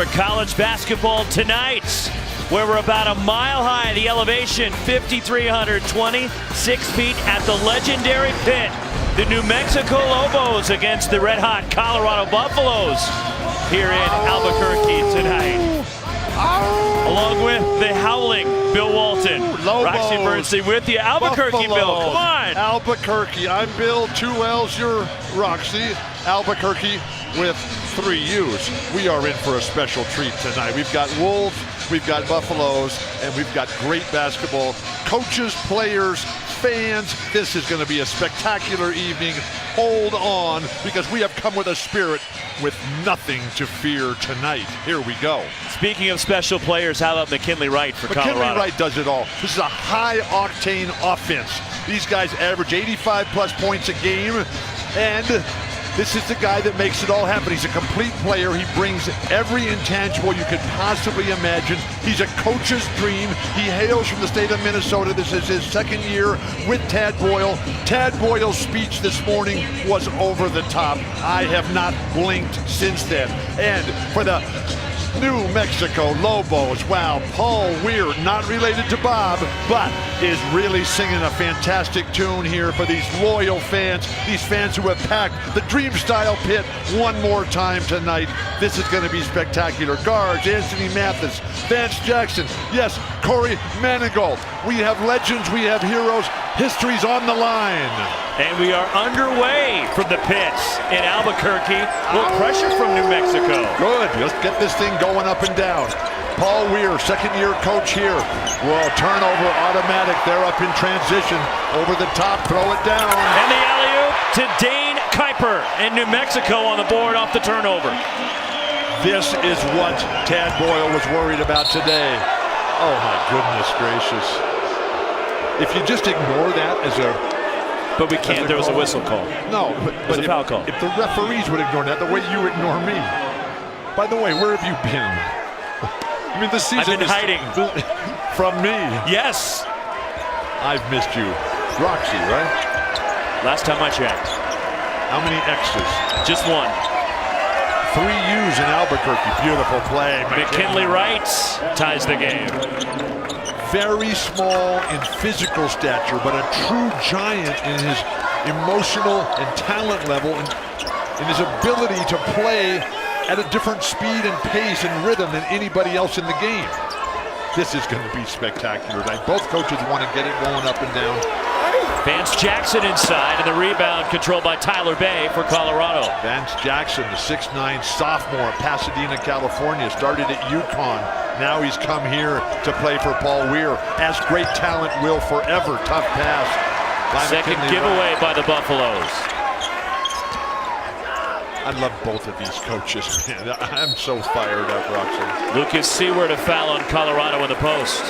for college basketball tonight, where we're about a mile high, the elevation 5,320, 6 feet at the legendary pit. The New Mexico Lobos against the red-hot Colorado Buffaloes here in Albuquerque tonight. Along with the howling Bill Walton. Lobos. Roxy Bernstein with you. Albuquerque, Buffalo. Bill, come on. Albuquerque. I'm Bill, 2 L's, you're Roxy. Albuquerque with 3 U's. We are in for a special treat tonight. We've got Wolves, we've got Buffaloes, and we've got great basketball. Coaches, players, fans, this is going to be a spectacular evening. Hold on, because we have come with a spirit with nothing to fear tonight. Here we go. Speaking of special players, how about McKinley Wright for Colorado? McKinley Wright does it all. This is a high-octane offense. These guys average 85-plus points a game, and this is the guy that makes it all happen. He's a complete player. He brings every intangible you could possibly imagine. He's a coach's dream. He hails from the state of Minnesota. This is his 2nd year with Tad Boyle. Tad Boyle's speech this morning was over the top. I have not blinked since then. And for the New Mexico Lobos, wow, Paul Weir, not related to Bob, but is really singing a fantastic tune here for these loyal fans, these fans who have packed the Dream Style Pit one more time tonight. This is going to be spectacular. Guards, Anthony Mathis, Vance Jackson, yes, Corey Manigault. We have legends, we have heroes, history's on the line. And we are underway from the pits in Albuquerque. A little pressure from New Mexico. Good, let's get this thing going up and down. Paul Weir, 2nd year coach here. Well, turnover automatic. They're up in transition. Over the top, throw it down. And the alley-oop to Dane Kuiper. And New Mexico on the board off the turnover. This is what Tad Boyle was worried about today. Oh my goodness gracious. If you just ignore that as a... But we can't, there was a whistle call. No, but a foul call. If the referees would ignore that the way you ignore me. By the way, where have you been? I mean, this season I've been hiding. From me. Yes. I've missed you. Roxy, right? Last time I checked. How many X's? Just 1. 3 U's in Albuquerque. Beautiful play. McKinley Wright ties the game. Very small in physical stature, but a true giant in his emotional and talent level and in his ability to play at a different speed and pace and rhythm than anybody else in the game. This is going to be spectacular tonight. Both coaches want to get it going up and down. Vance Jackson inside, and the rebound controlled by Tyler Bay for Colorado. Vance Jackson, the 6'9" sophomore at Pasadena, California, started at UConn. Now he's come here to play for Paul Weir. As great talent will forever. Tough pass by Second McKinley giveaway Wright. by the Buffaloes. I love both of these coaches, man. I'm so fired up, Roxy. Lucas Seward a foul on Colorado in the post.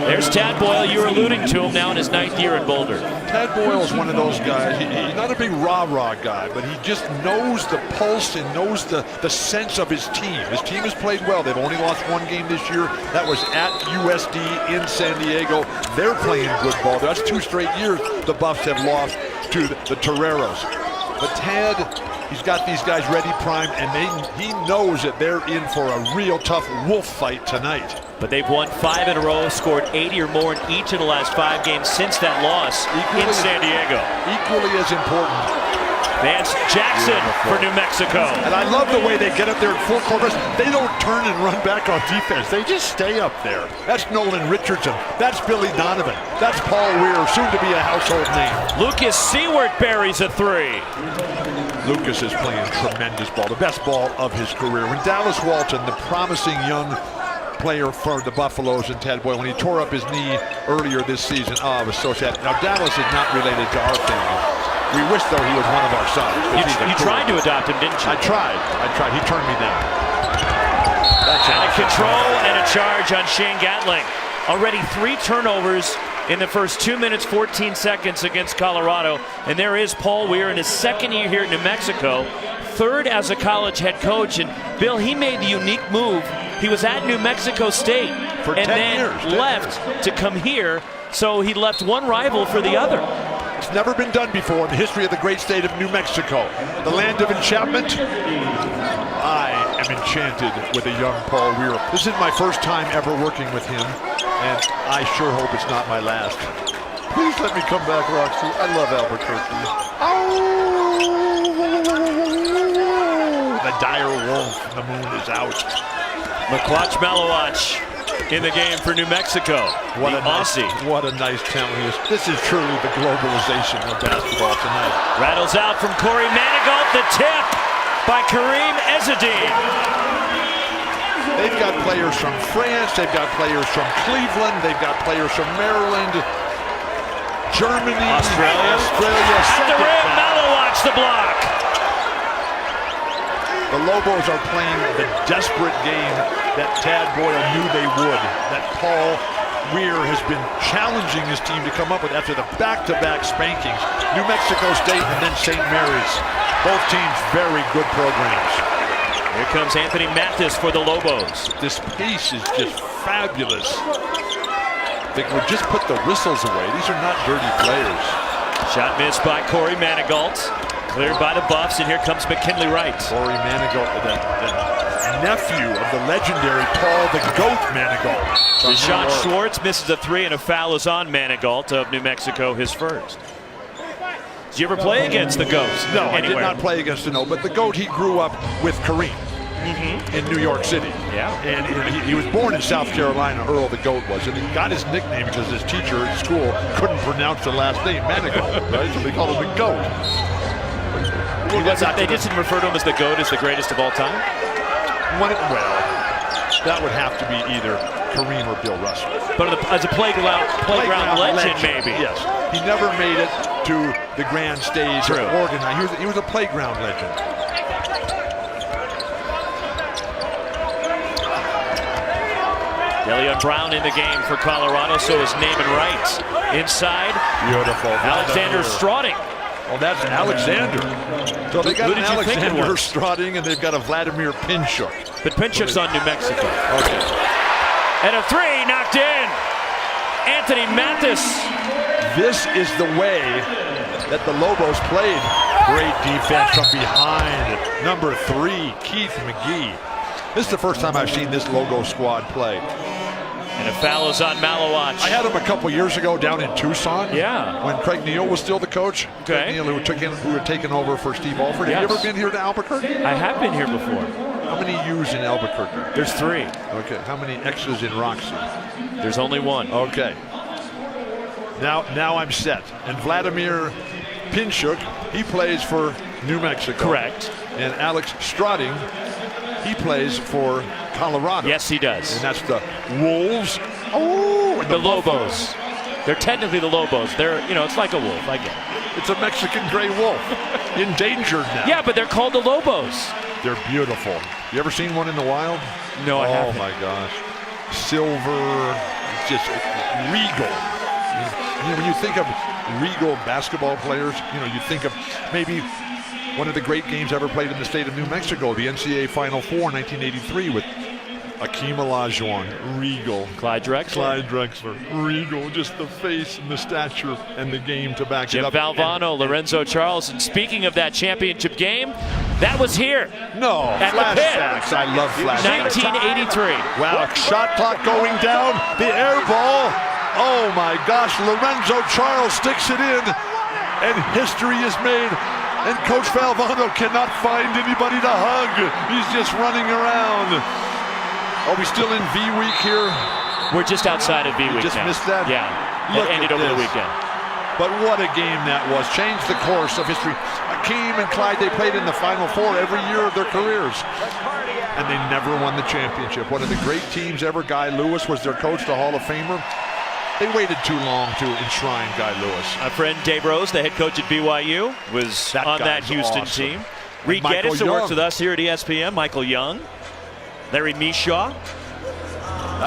There's Tad Boyle. You were alluding to him now in his 9th year in Boulder. Tad Boyle is one of those guys. He's not a big rah-rah guy, but he just knows the pulse and knows the sense of his team. His team has played well. They've only lost 1 game this year. That was at USD in San Diego. They're playing good ball. That's 2 straight years the Buffs have lost to the Toreros. But Tad, he's got these guys ready, primed, and he knows that they're in for a real tough wolf fight tonight. But they've won 5 in a row, scored 80 or more in each of the last 5 games since that loss in San Diego. Equally as important. Vance Jackson for New Mexico. And I love the way they get up there in full court press. They don't turn and run back on defense. They just stay up there. That's Nolan Richardson. That's Billy Donovan. That's Paul Weir, soon to be a household name. Lucas Seward buries a 3. Lucas is playing tremendous ball, the best ball of his career. When Dallas Walton, the promising young player for the Buffaloes, and Tad Boyle, when he tore up his knee earlier this season, oh, it was so sad. Now, Dallas is not related to our family. We wish, though, he was one of our sons. You tried to adopt him, didn't you? I tried. He turned me down. That's out of control and a charge on Shane Gatling. Already 3 turnovers in the first 2 minutes, 14 seconds against Colorado. And there is Paul Weir in his 2nd year here in New Mexico, 3rd as a college head coach. And Bill, he made the unique move. He was at New Mexico State for and 10 then years, left to come here. So he left one rival for the other. It's never been done before in the history of the great state of New Mexico. The land of enchantment. am enchanted with a young Paul Weir. This is my first time ever working with him, and I sure hope it's not my last. Please let me come back, Roxy. I love Albuquerque. Oh! The dire wolf, the moon is out. McQuatch Malawatch in the game for New Mexico. What the a Aussie. What a nice talent he is. This is truly the globalization of basketball tonight. Rattles out from Corey Manigault. The tip by Kareem Ezzedine. They've got players from France. They've got players from Cleveland. They've got players from Maryland, Germany, Australia. At the rim, Malawatch the block. The Lobos are playing the desperate game that Tad Boyle knew they would, that Paul Weir has been challenging his team to come up with after the back-to-back spankings. New Mexico State and then St. Mary's. Both teams very good programs. Here comes Anthony Mathis for the Lobos. This pace is just fabulous. They would just put the whistles away. These are not dirty players. Shot missed by Corey Manigault. Cleared by the Buffs, and here comes McKinley Wright. Corey Manigault, the nephew of the legendary Paul the Goat Manigault. Deshaun Schwartz misses a three, and a foul is on Manigault of New Mexico, his first. Did you ever play against the Goat? No, I did not play against the Goat, but the Goat, he grew up with Kareem in New York City. Yeah. And he was born in South Carolina, Earl the Goat was, and he got his nickname because his teacher at school couldn't pronounce the last name, Manigault, right? So they called him the Goat. They just didn't refer to him as the GOAT, as the greatest of all time? Well, that would have to be either Kareem or Bill Russell. But as a playground legend, maybe. Yes. He never made it to the grand stage of Oregon. He was a playground legend. Delion Brown in the game for Colorado, so is Naaman Wright. Inside, beautiful. Alexander Strauding. Oh, that's Alexander. So they got an Alexander Strauding, and they've got a Vladimir Pinchuk. But Pinchuk's on New Mexico. Okay. And a three knocked in. Anthony Mathis. This is the way that the Lobos played. Great defense from behind. Number 3, Keith McGee. This is the first time I've seen this Logo squad play. And a foul is on Malawatch. I had him a couple years ago down in Tucson. Yeah. When Craig Neal was still the coach. Okay. Craig Neal, who had taken over for Steve Alford. Yes. Have you ever been here to Albuquerque? I have been here before. How many U's in Albuquerque? There's 3. Okay. How many X's in Roxy? There's only 1. Okay. Now I'm set. And Vladimir Pinchuk, he plays for New Mexico. Correct. And Alex Strauding, he plays for Colorado. Yes, he does. And that's the Wolves. Oh, the Lobos. They're technically the Lobos. They're, it's like a wolf. I get it. It's a Mexican gray wolf. Endangered now. Yeah, but they're called the Lobos. They're beautiful. You ever seen one in the wild? No, I haven't. Oh my gosh. Silver, just regal. When you think of regal basketball players, you think of maybe one of the great games ever played in the state of New Mexico, the NCAA Final Four, 1983, with Akeem Olajuwon, regal. Clyde Drexler, regal. Just the face and the stature and the game to back Jim it up. Valvano, Lorenzo Charles. And speaking of that championship game, that was here. No, flashbacks. I love flashbacks. 1983. Wow, shot clock going down. The air ball. Oh my gosh, Lorenzo Charles sticks it in, and history is made. And Coach Valvano cannot find anybody to hug. He's just running around. Are we still in V week here? We're just outside of V week just now. Missed that? Yeah, Look it ended over the weekend. But what a game that was. Changed the course of history. Akeem and Clyde, they played in the Final Four every year of their careers. And they never won the championship. One of the great teams ever. Guy Lewis was their coach, the Hall of Famer. They waited too long to enshrine Guy Lewis. My friend Dave Rose, the head coach at BYU, was on that Houston team. Reed Geddes, who works with us here at ESPN. Michael Young. Larry Mishaw.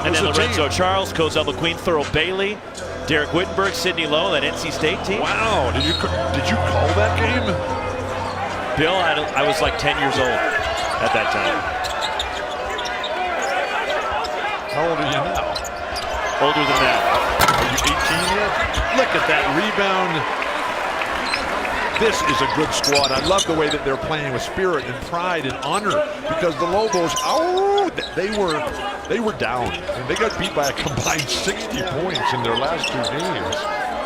And then Lorenzo Charles, Cozell McQueen, Thurl Bailey, Derek Wittenberg, Sidney Lowe, that NC State team. Wow, did you call that game? Bill, I was like 10 years old at that time. How old are you now? Older than that. Are you 18 yet? Look at that rebound. This is a good squad. I love the way that they're playing with spirit and pride and honor, because the Lobos, they were down. And they got beat by a combined 60 points in their last 2 games,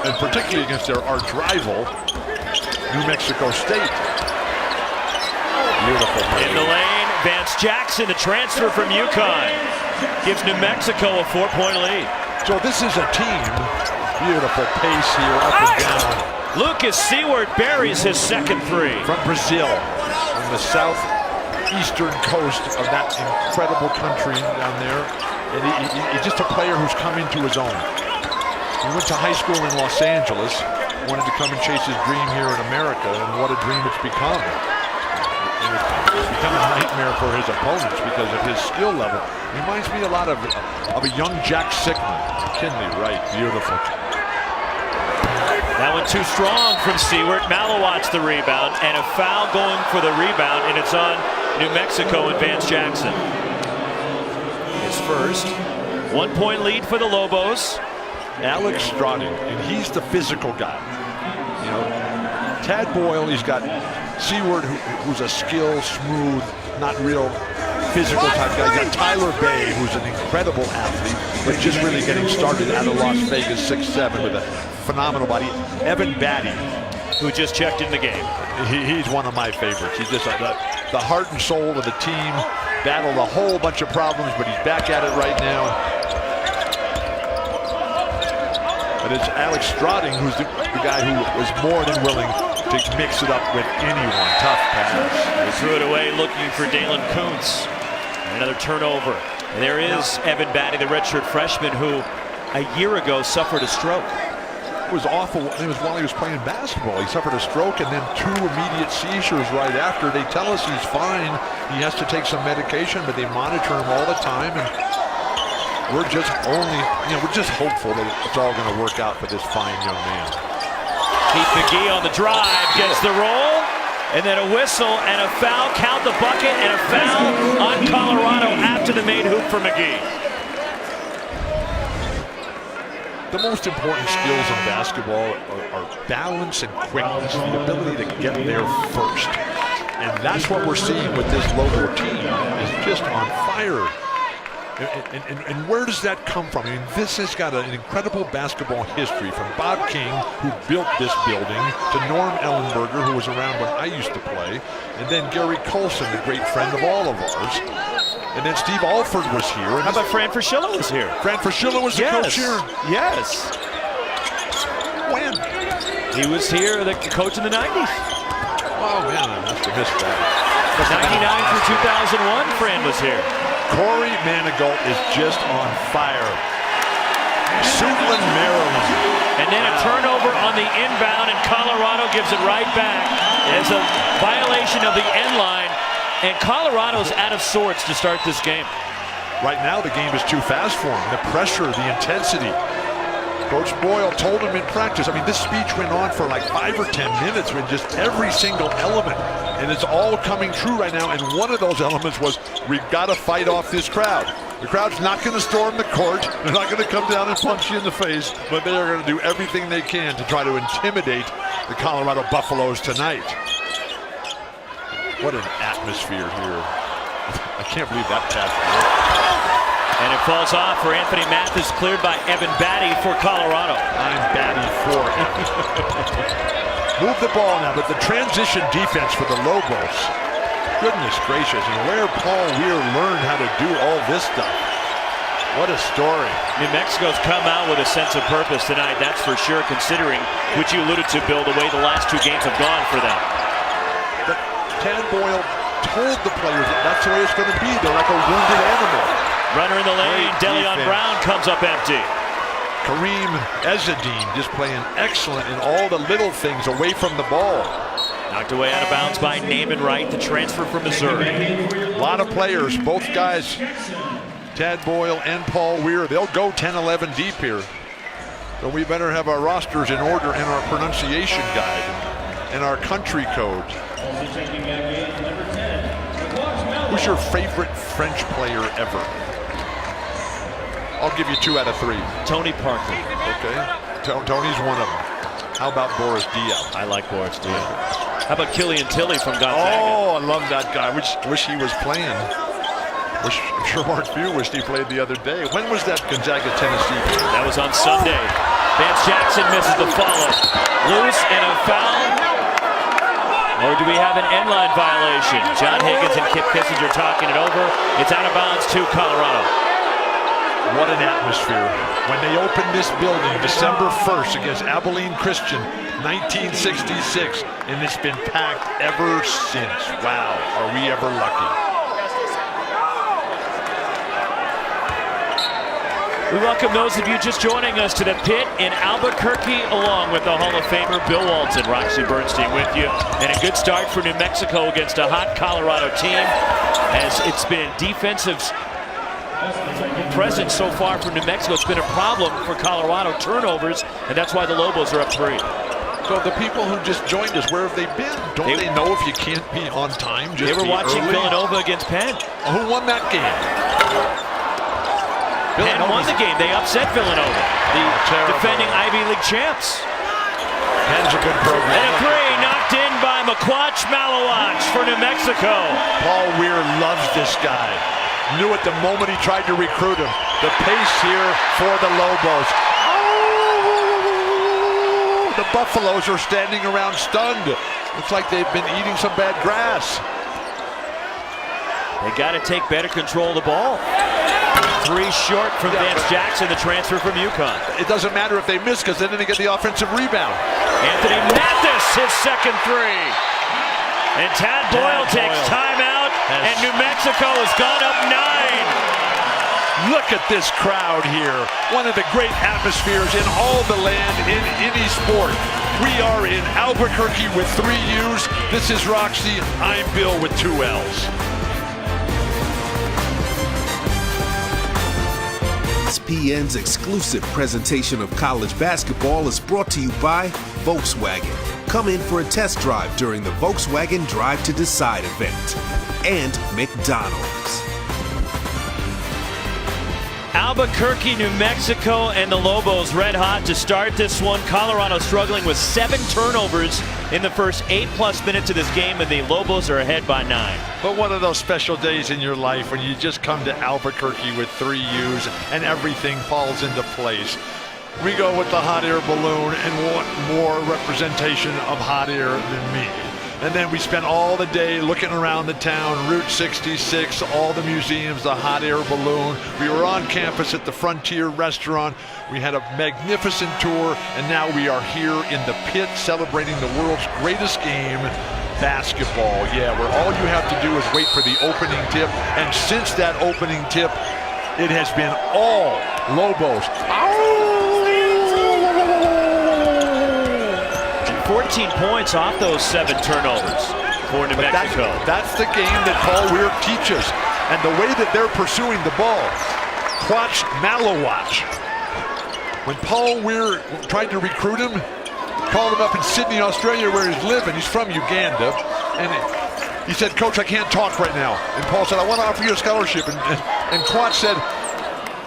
and particularly against their arch rival, New Mexico State. Beautiful. In the lane, Vance Jackson, the transfer from UConn, gives New Mexico a 4-point lead. So this is a team. Beautiful pace here, up and down. Lucas Seward buries his second 3. From Brazil, on the southeastern coast of that incredible country down there. And he's just a player who's come into his own. He went to high school in Los Angeles, wanted to come and chase his dream here in America, and what a dream it's become. And it's become a nightmare for his opponents because of his skill level. Reminds me a lot of a young Jack Sickman. McKinley, right, beautiful. That one too strong from Seward. Malowat's the rebound, and a foul going for the rebound, and it's on New Mexico and Vance Jackson. His first 1-point lead for the Lobos. Alex Stroding, and he's the physical guy. You know, Tad Boyle, he's got Seward, who's a skilled, smooth, not real physical type guy. He's got Tyler Bay, who's an incredible athlete, but just really getting started out of Las Vegas, 6'7", with a phenomenal body. Evan Batty, who just checked in the game. He's one of my favorites. He's just the heart and soul of the team. Battled a whole bunch of problems, but he's back at it right now. But it's Alex Stroding who's the guy who was more than willing to mix it up with anyone. Tough pass. He threw it away looking for Dalen Kuntz. Another turnover. And there is Evan Batty, the redshirt freshman, who a year ago suffered a stroke. It was awful. It was while he was playing basketball. He suffered a stroke and then 2 immediate seizures right after. They tell us he's fine. He has to take some medication, but they monitor him all the time. And we're just we're just hopeful that it's all going to work out for this fine young man. Keith McGee on the drive, gets the roll, and then a whistle and a foul. Count the bucket, and a foul on Colorado after the main hoop for McGee. The most important skills in basketball are balance and quickness, the ability to get there first. And that's what we're seeing with this Lobo team, is just on fire. And where does that come from? I mean, this has got an incredible basketball history, from Bob King, who built this building, to Norm Ellenberger, who was around when I used to play, and then Gary Colson, a great friend of all of ours. And then Steve Alford was here. How about Fran Fraschilla was here? Fran Fraschilla was the coach here? Yes. When? He was here, the coach in the 90s. Oh, man, I must have missed that. 99 through 2001, Fran was here. Corey Manigault is just on fire. Suitland, Maryland. And then a turnover on the inbound, and Colorado gives it right back. It's a violation of the end line. And Colorado's out of sorts to start this game. Right now, the game is too fast for him. The pressure, the intensity. Coach Boyle told him in practice. I mean, this speech went on for like 5 or 10 minutes with just every single element. And it's all coming true right now. And one of those elements was, we've got to fight off this crowd. The crowd's not going to storm the court. They're not going to come down and punch you in the face. But they are going to do everything they can to try to intimidate the Colorado Buffaloes tonight. What an atmosphere here. I can't believe that pass worked. And it falls off for Anthony Mathis, cleared by Evan Batty for Colorado. I'm Batty for him. Move the ball now, but the transition defense for the Lobos. Goodness gracious, and where Paul Weir learned how to do all this stuff. What a story. New Mexico's come out with a sense of purpose tonight, that's for sure, considering, which you alluded to, Bill, the way the last 2 games have gone for them. But Tad Boyle told the players that that's the way it's going to be. They're like a wounded animal. Runner in the lane, Delion Brown comes up empty. Kareem Ezzedine just playing excellent in all the little things away from the ball. Knocked away out of bounds by Naaman Wright, the transfer from Missouri. A lot of players, both guys, Tad Boyle and Paul Weir, they'll go 10-11 deep here. So we better have our rosters in order and our pronunciation guide and our country code. Who's your favorite French player ever? I'll give you 2 out of 3. Tony Parker. Okay, Tony's one of them. How about Boris Diaw? I like Boris Diaw. How about Killian Tilly from Gonzaga? Oh, I love that guy. Wish he was playing. I'm sure Mark Few wished he played the other day. When was that Gonzaga, Tennessee game? That was on Sunday. Vance Jackson misses the follow. Loose and a foul. Or do we have an end line violation? John Higgins and Kip Kissinger talking it over. It's out of bounds to Colorado. What an atmosphere. When they opened this building December 1st against Abilene Christian, 1966, and it's been packed ever since. Wow, are we ever lucky. We welcome those of you just joining us to the pit in Albuquerque, along with the Hall of Famer Bill Walton. Roxy Bernstein with you. And a good start for New Mexico against a hot Colorado team, as it's been defensive presence so far for New Mexico. It's been a problem for Colorado, turnovers, and that's why the Lobos are up 3. So the people who just joined us, where have they been? Don't they know if you can't be on time? Just they were watching early? Villanova against Penn. Who won that game? Penn won the game. They upset Villanova, the defending Ivy League champs. Penn's a good program. And a 3 knocked in by McQuatch Malawach for New Mexico. Paul Weir loves this guy. Knew it the moment he tried to recruit him. The pace here for the Lobos. Oh, the Buffaloes are standing around stunned. Looks like they've been eating some bad grass. They got to take better control of the ball. 3 short from Vance Jackson, the transfer from UConn. It doesn't matter if they miss, because then they get the offensive rebound. Anthony Mathis, his second 3. And Tad Boyle takes timeout, and New Mexico has gone up 9. Look at this crowd here. One of the great atmospheres in all the land, in any sport. We are in Albuquerque with 3 U's. This is Roxy. I'm Bill with 2 L's. ESPN's exclusive presentation of college basketball is brought to you by Volkswagen. Come in for a test drive during the Volkswagen Drive to Decide event. And McDonald's. Albuquerque, New Mexico, and the Lobos red hot to start this one. Colorado struggling with 7 turnovers in the first 8+ minutes of this game, and the Lobos are ahead by 9. But one of those special days in your life when you just come to Albuquerque with 3 U's and everything falls into place. We go with the hot air balloon, and what more representation of hot air than me? And then we spent all the day looking around the town, Route 66, all the museums, the hot air balloon. We were on campus at the Frontier Restaurant. We had a magnificent tour, and now we are here in the pit celebrating the world's greatest game, basketball. Yeah, where all you have to do is wait for the opening tip. And since that opening tip, it has been all Lobos. 14 points off those 7 turnovers for New Mexico. That's the game that Paul Weir teaches, and the way that they're pursuing the ball. Watch Malawach. When Paul Weir tried to recruit him, called him up in Sydney, Australia, where he's living. He's from Uganda, and he said, "Coach, I can't talk right now." And Paul said, "I want to offer you a scholarship." And Quatch said,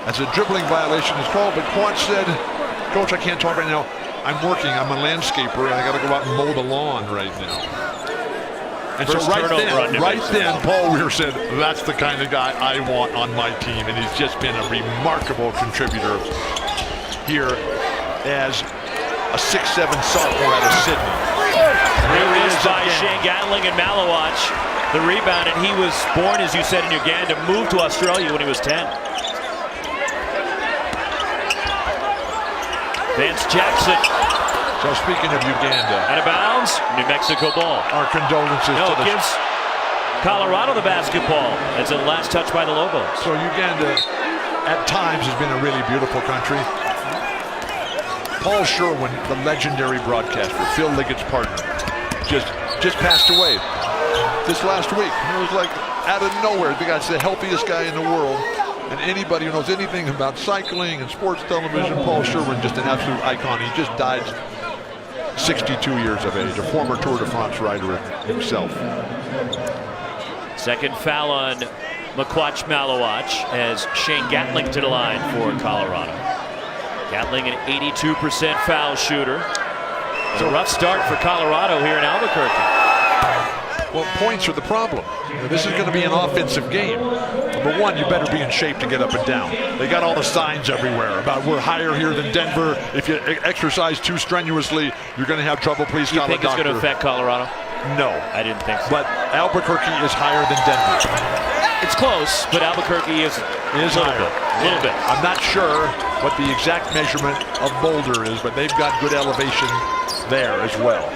as a dribbling violation is called, but Quatch said, "Coach, I can't talk right now. I'm working. I'm a landscaper, and I got to go out and mow the lawn right now." And First so right then, Paul Weir said, "That's the kind of guy I want on my team," and he's just been a remarkable contributor here as a 6'7" sophomore out of Sydney. Here is by Shane Gatling and Malawach. The rebound, and he was born, as you said, in Uganda, moved to Australia when he was 10. Vance Jackson. So speaking of Uganda, Out of bounds, New Mexico ball. our condolences No, to it gives Colorado the basketball. That's the last touch by the Lobos. So Uganda, at times, has been a really beautiful country. Paul Sherwin, the legendary broadcaster, Phil Liggett's partner, just passed away this last week. It was like out of nowhere. The guy's the healthiest guy in the world. And anybody who knows anything about cycling and sports television, Paul Sherwin, just an absolute icon. He just died 62 years of age, a former Tour de France rider himself. Second foul on McQuatch Malawach as Shane Gatling to the line for Colorado. Gatling, an 82% foul shooter. It's a rough start for Colorado here in Albuquerque. Well, points are the problem. This is going to be an offensive game. Number one, you better be in shape to get up and down. They got all the signs everywhere about we're higher here than Denver. If you exercise too strenuously, you're going to have trouble. Please call a doctor. You think it's going to affect Colorado? No. I didn't think so. But Albuquerque is higher than Denver. It's close, but Albuquerque is higher. A little bit. I'm not sure what the exact measurement of Boulder is, but they've got good elevation there as well.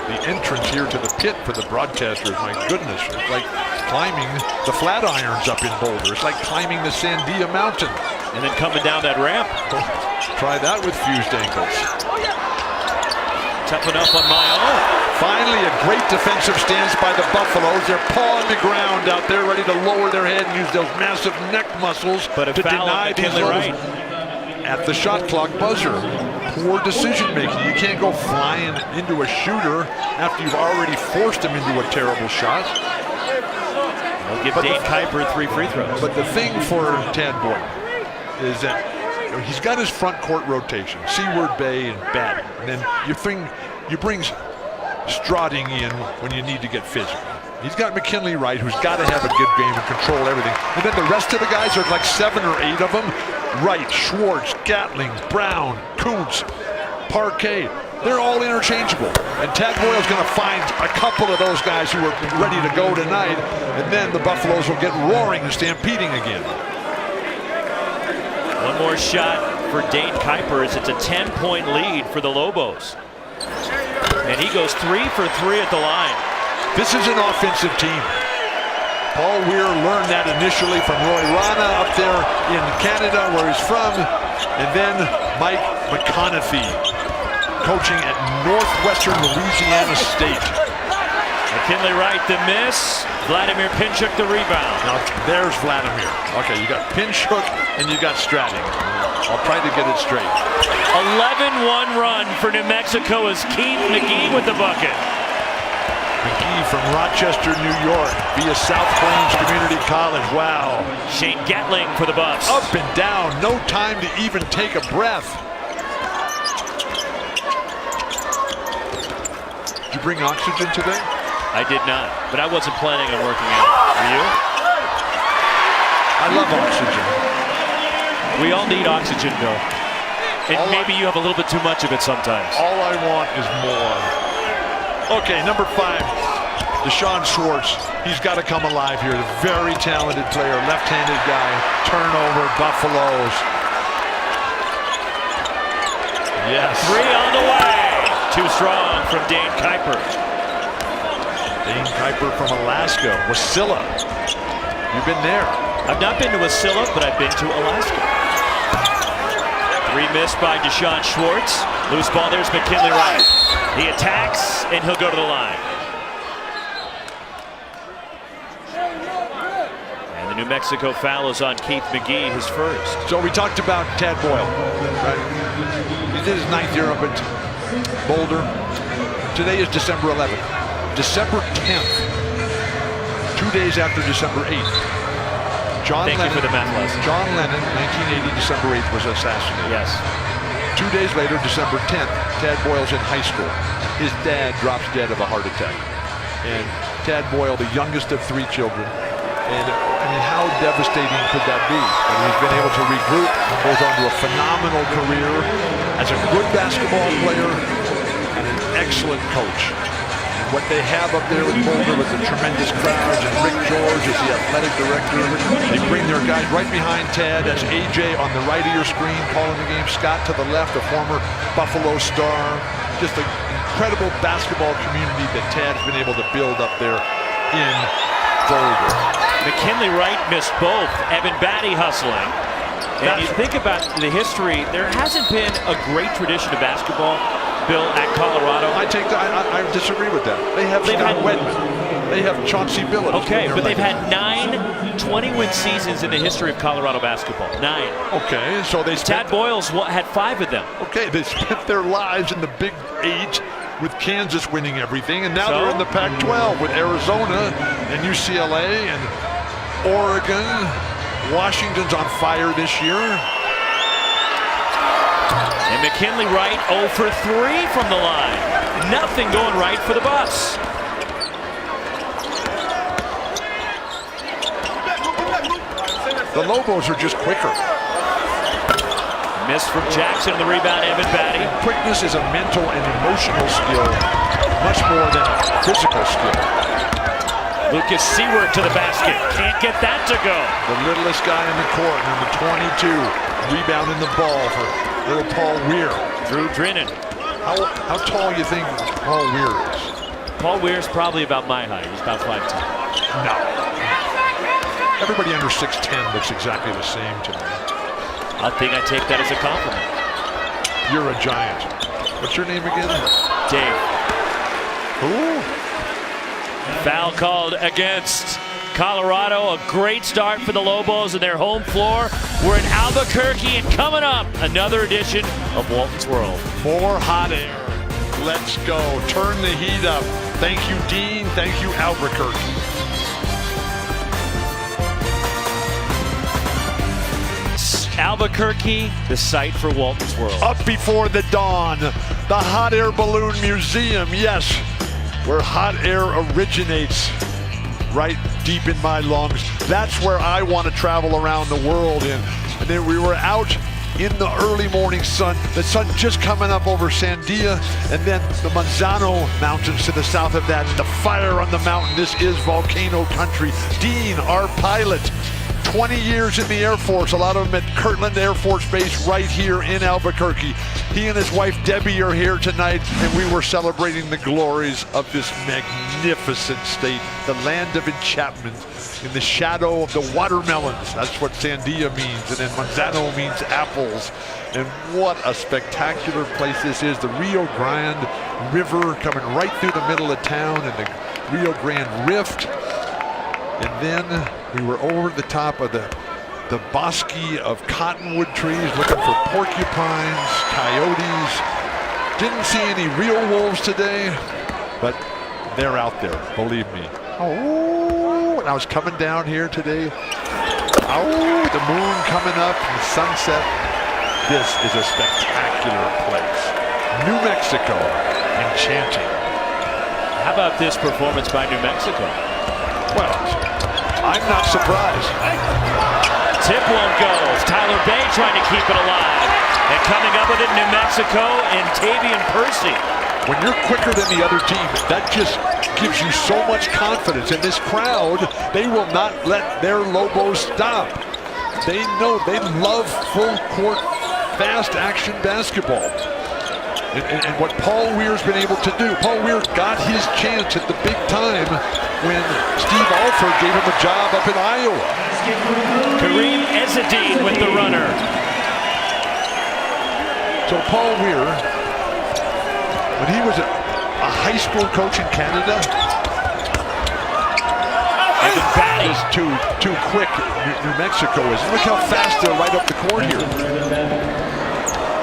The entrance here to the pit for the broadcasters, my goodness, it's like climbing the Flatirons up in Boulder. It's like climbing the Sandia Mountain. And then coming down that ramp. Try that with fused ankles. Toughen up on my own. Finally, a great defensive stance by the Buffaloes. They're pawing the ground out there, ready to lower their head and use those massive neck muscles to deny these right at the shot clock buzzer. Poor decision making. You can't go flying into a shooter after you've already forced him into a terrible shot. I'll give Dane Kuiper 3 free throws. But the thing for Tad Boyle is that he's got his front court rotation, Seaward Bay and Batten. And then you bring Strauding in when you need to get physical. He's got McKinley Wright, who's got to have a good game and control everything. And then the rest of the guys, there's like 7 or 8 of them. Wright, Schwartz, Gatling, Brown, Kuntz, Parquet. They're all interchangeable. And Tad Boyle's going to find a couple of those guys who are ready to go tonight. And then the Buffaloes will get roaring and stampeding again. One more shot for Dane Kuiper as it's a 10-point lead for the Lobos. And he goes 3 for 3 at the line. This is an offensive team. Paul Weir learned that initially from Roy Rana up there in Canada, where he's from. And then Mike McConaughey, coaching at Northwestern Louisiana State. McKinley Wright the miss. Vladimir Pinchuk the rebound. Now there's Vladimir. Okay, you got Pinchuk and you got Strating. I'll try to get it straight. 11-1 run for New Mexico as Keith McGee with the bucket. McGee from Rochester, New York, via South Plains Community College. Wow. Shane Gatling for the Buffs. Up and down, no time to even take a breath. Did you bring oxygen today? I did not, but I wasn't planning on working out. Were you? I love oxygen. We all need oxygen, Bill. And maybe you have a little bit too much of it sometimes. All I want is more. Okay, number 5, Deshaun Schwartz. He's got to come alive here. A very talented player, left-handed guy. Turnover, Buffaloes. Yes. 3 on the way. Too strong from Dane Kuiper. Dane Kuiper from Alaska. Wasilla. You've been there. I've not been to Wasilla, but I've been to Alaska. 3 missed by Deshaun Schwartz. Loose ball, there's McKinley Wright. He attacks, and he'll go to the line. And the New Mexico foul is on Keith McGee, his first. So we talked about Tad Boyle, right? He did his 9th year up at Boulder. Today is December 11th. December 10th, 2 days after December 8th. Thank you for the math lesson. John Lennon, 1980, December 8th, was assassinated. Yes. 2 days later, December 10th, Tad Boyle's in high school. His dad drops dead of a heart attack. And Tad Boyle, the youngest of 3 children. And I mean, how devastating could that be? I mean, he's been able to regroup, goes on to a phenomenal career as a good basketball player and an excellent coach. What they have up there with Boulder with the tremendous crowds, and Rick George is the athletic director. They bring their guys right behind Tad. That's AJ on the right of your screen calling the game. Scott to the left, a former Buffalo star. Just an incredible basketball community that Tad's been able to build up there in Boulder. McKinley Wright missed both. Evan Batty hustling. And you think about the history, there hasn't been a great tradition of basketball, Bill, at Colorado. I disagree with that. They have Scott Wedman. They have Chauncey Billups. Okay, but they've had 9 20-win seasons in the history of Colorado basketball. 9. Okay, so they Tad Boyle's had 5 of them. Okay, they spent their lives in the Big 8 with Kansas winning everything, and now they're in the Pac-12 with Arizona and UCLA and Oregon. Washington's on fire this year. And McKinley Wright 0 for 3 from the line. Nothing going right for the Buffs. The Lobos are just quicker. Miss from Jackson, the rebound, Evan Batty. Quickness is a mental and emotional skill, much more than physical skill. Lucas Seward to the basket. Can't get that to go. The littlest guy in the court, number 22, rebounding the ball for little Paul Weir. Drew Drennan. How tall you think Paul Weir is? Paul Weir's probably about my height. He's about 5'10". No. Everybody under 6'10" looks exactly the same to me. I think I take that as a compliment. You're a giant. What's your name again? Dave. Who? Foul called against Colorado. A great start for the Lobos in their home floor. We're in Albuquerque, and coming up, another edition of Walton's World. More hot air. Let's go. Turn the heat up. Thank you, Dean. Thank you, Albuquerque. Albuquerque, the site for Walton's World. Up before the dawn, the Hot Air Balloon Museum. Yes, where hot air originates, right deep in my lungs. That's where I want to travel around the world in. And then we were out in the early morning sun, the sun just coming up over Sandia, and then the Manzano Mountains to the south of that, and the fire on the mountain. This is volcano country. Dean, our pilot, 20 years in the Air Force, a lot of them at Kirtland Air Force Base right here in Albuquerque. He and his wife Debbie are here tonight, and we were celebrating the glories of this magnificent state, the land of enchantment, in the shadow of the watermelons. That's what Sandia means, and then Manzano means apples. And what a spectacular place this is. The Rio Grande River coming right through the middle of town, and the Rio Grande Rift. And then we were over the top of the bosque of cottonwood trees looking for porcupines, coyotes. Didn't see any real wolves today, but they're out there, believe me. Oh, and I was coming down here today. Oh, the moon coming up and the sunset. This is a spectacular place. New Mexico, enchanting. How about this performance by New Mexico? Well, I'm not surprised. Tip won't go. It's Tyler Bay trying to keep it alive. And coming up with it, New Mexico and Tavian Percy. When you're quicker than the other team, that just gives you so much confidence. And this crowd, they will not let their Lobos stop. They know they love full court, fast action basketball. And what Paul Weir's been able to do. Paul Weir got his chance at the big time when Steve Alford gave him a job up in Iowa. Kareem Ezzedine with the runner. So Paul Weir, when he was a high school coach in Canada, is too quick. New Mexico is. Look how fast they're right up the court here.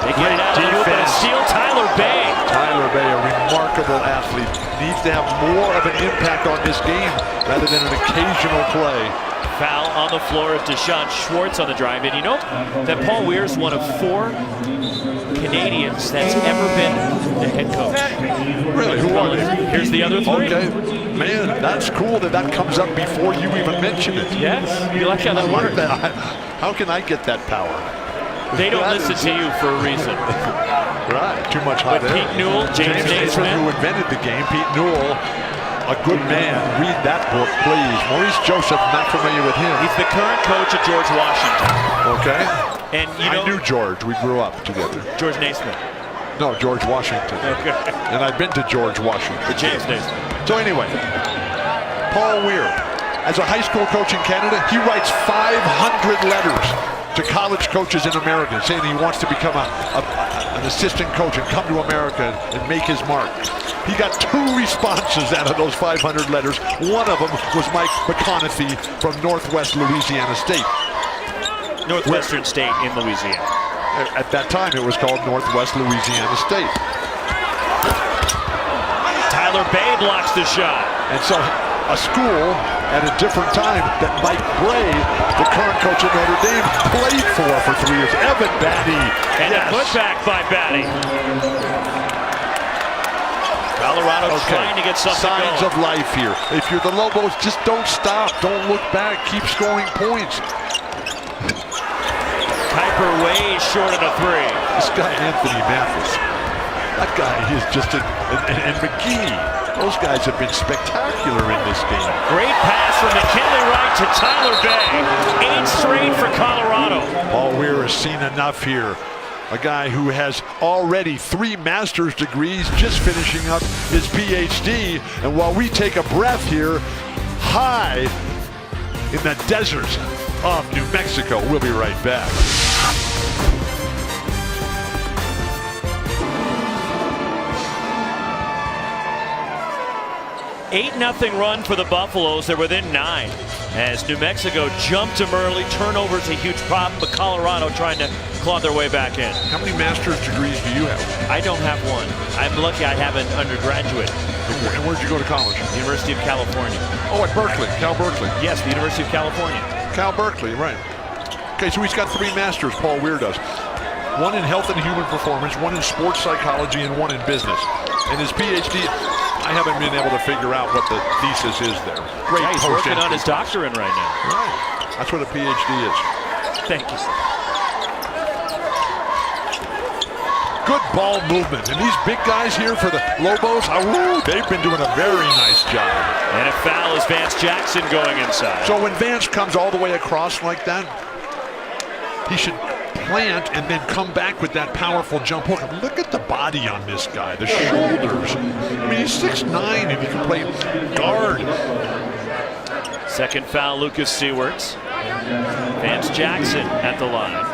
They get it out of the hoop and a steal. Tyler Bay. Tyler Bay, a remarkable athlete, needs to have more of an impact on this game rather than an occasional play. Foul on the floor of Deshaun Schwartz on the drive. And you know that Paul Weir is one of 4 Canadians that's ever been the head coach. Really? Who are they? Here's the other 3. Okay. Man, that's cool that comes up before you even mention it. Yes, you like how that works. How can I get that power? They don't listen to you for a reason. Right, too much hot air. Pete Newell, James Naismith, who invented the game. Pete Newell, a good man. Read that book, please. Maurice Joseph, not familiar with him. He's the current coach at George Washington. Okay. And you know, I knew George. We grew up together. George Naismith. No, George Washington. Okay. And I've been to George Washington. The James Naismith. So anyway, Paul Weir, as a high school coach in Canada, he writes 500 letters to college coaches in America saying he wants to become an assistant coach and come to America and make his mark. He got 2 responses out of those 500 letters. One of them was Mike McConaughey from Northwest Louisiana State. Northwestern State in Louisiana. At that time, it was called Northwest Louisiana State. Tyler Bay blocks the shot. And so a school at a different time that Mike Bray, the current coach at Notre Dame, played for 3 years. Evan Batty. And a putback by Batty. Colorado trying to get something Signs going. of life here. If you're the Lobos, just don't stop. Don't look back. Keep scoring points. Kuiper way short of a 3. This guy, Anthony Mathis, that guy is just and McGee. Those guys have been spectacular in this game. Great pass from McKinley Wright to Tyler Bay. 8 straight for Colorado. Paul Weir has seen enough here. A guy who has already 3 master's degrees, just finishing up his PhD. And while we take a breath here, high in the deserts of New Mexico, we'll be right back. Eight 0 run for the Buffaloes. They're within 9. As New Mexico jumped them early. Turnover's a huge problem, but Colorado trying to claw their way back in. How many master's degrees do you have? I don't have one. I'm lucky I have an undergraduate. And where'd you go to college? University of California. Oh, at Berkeley, Cal Berkeley. Yes, the University of California. Cal Berkeley, right. Okay, so he's got 3 masters, Paul Weir does. 1 in health and human performance, 1 in sports psychology, and 1 in business. And his PhD, I haven't been able to figure out what the thesis is there. Great. Yeah, he's working on his doctorate right now. Right. That's what a PhD is. Thank you. Good ball movement. And these big guys here for the Lobos, they've been doing a very nice job. And a foul is Vance Jackson going inside. So when Vance comes all the way across like that, he should plant and then come back with that powerful jump hook. Look at the body on this guy, the shoulders. I mean, he's 6'9" and he can play guard. Second foul, Lucas Seawards. Vance Jackson at the line.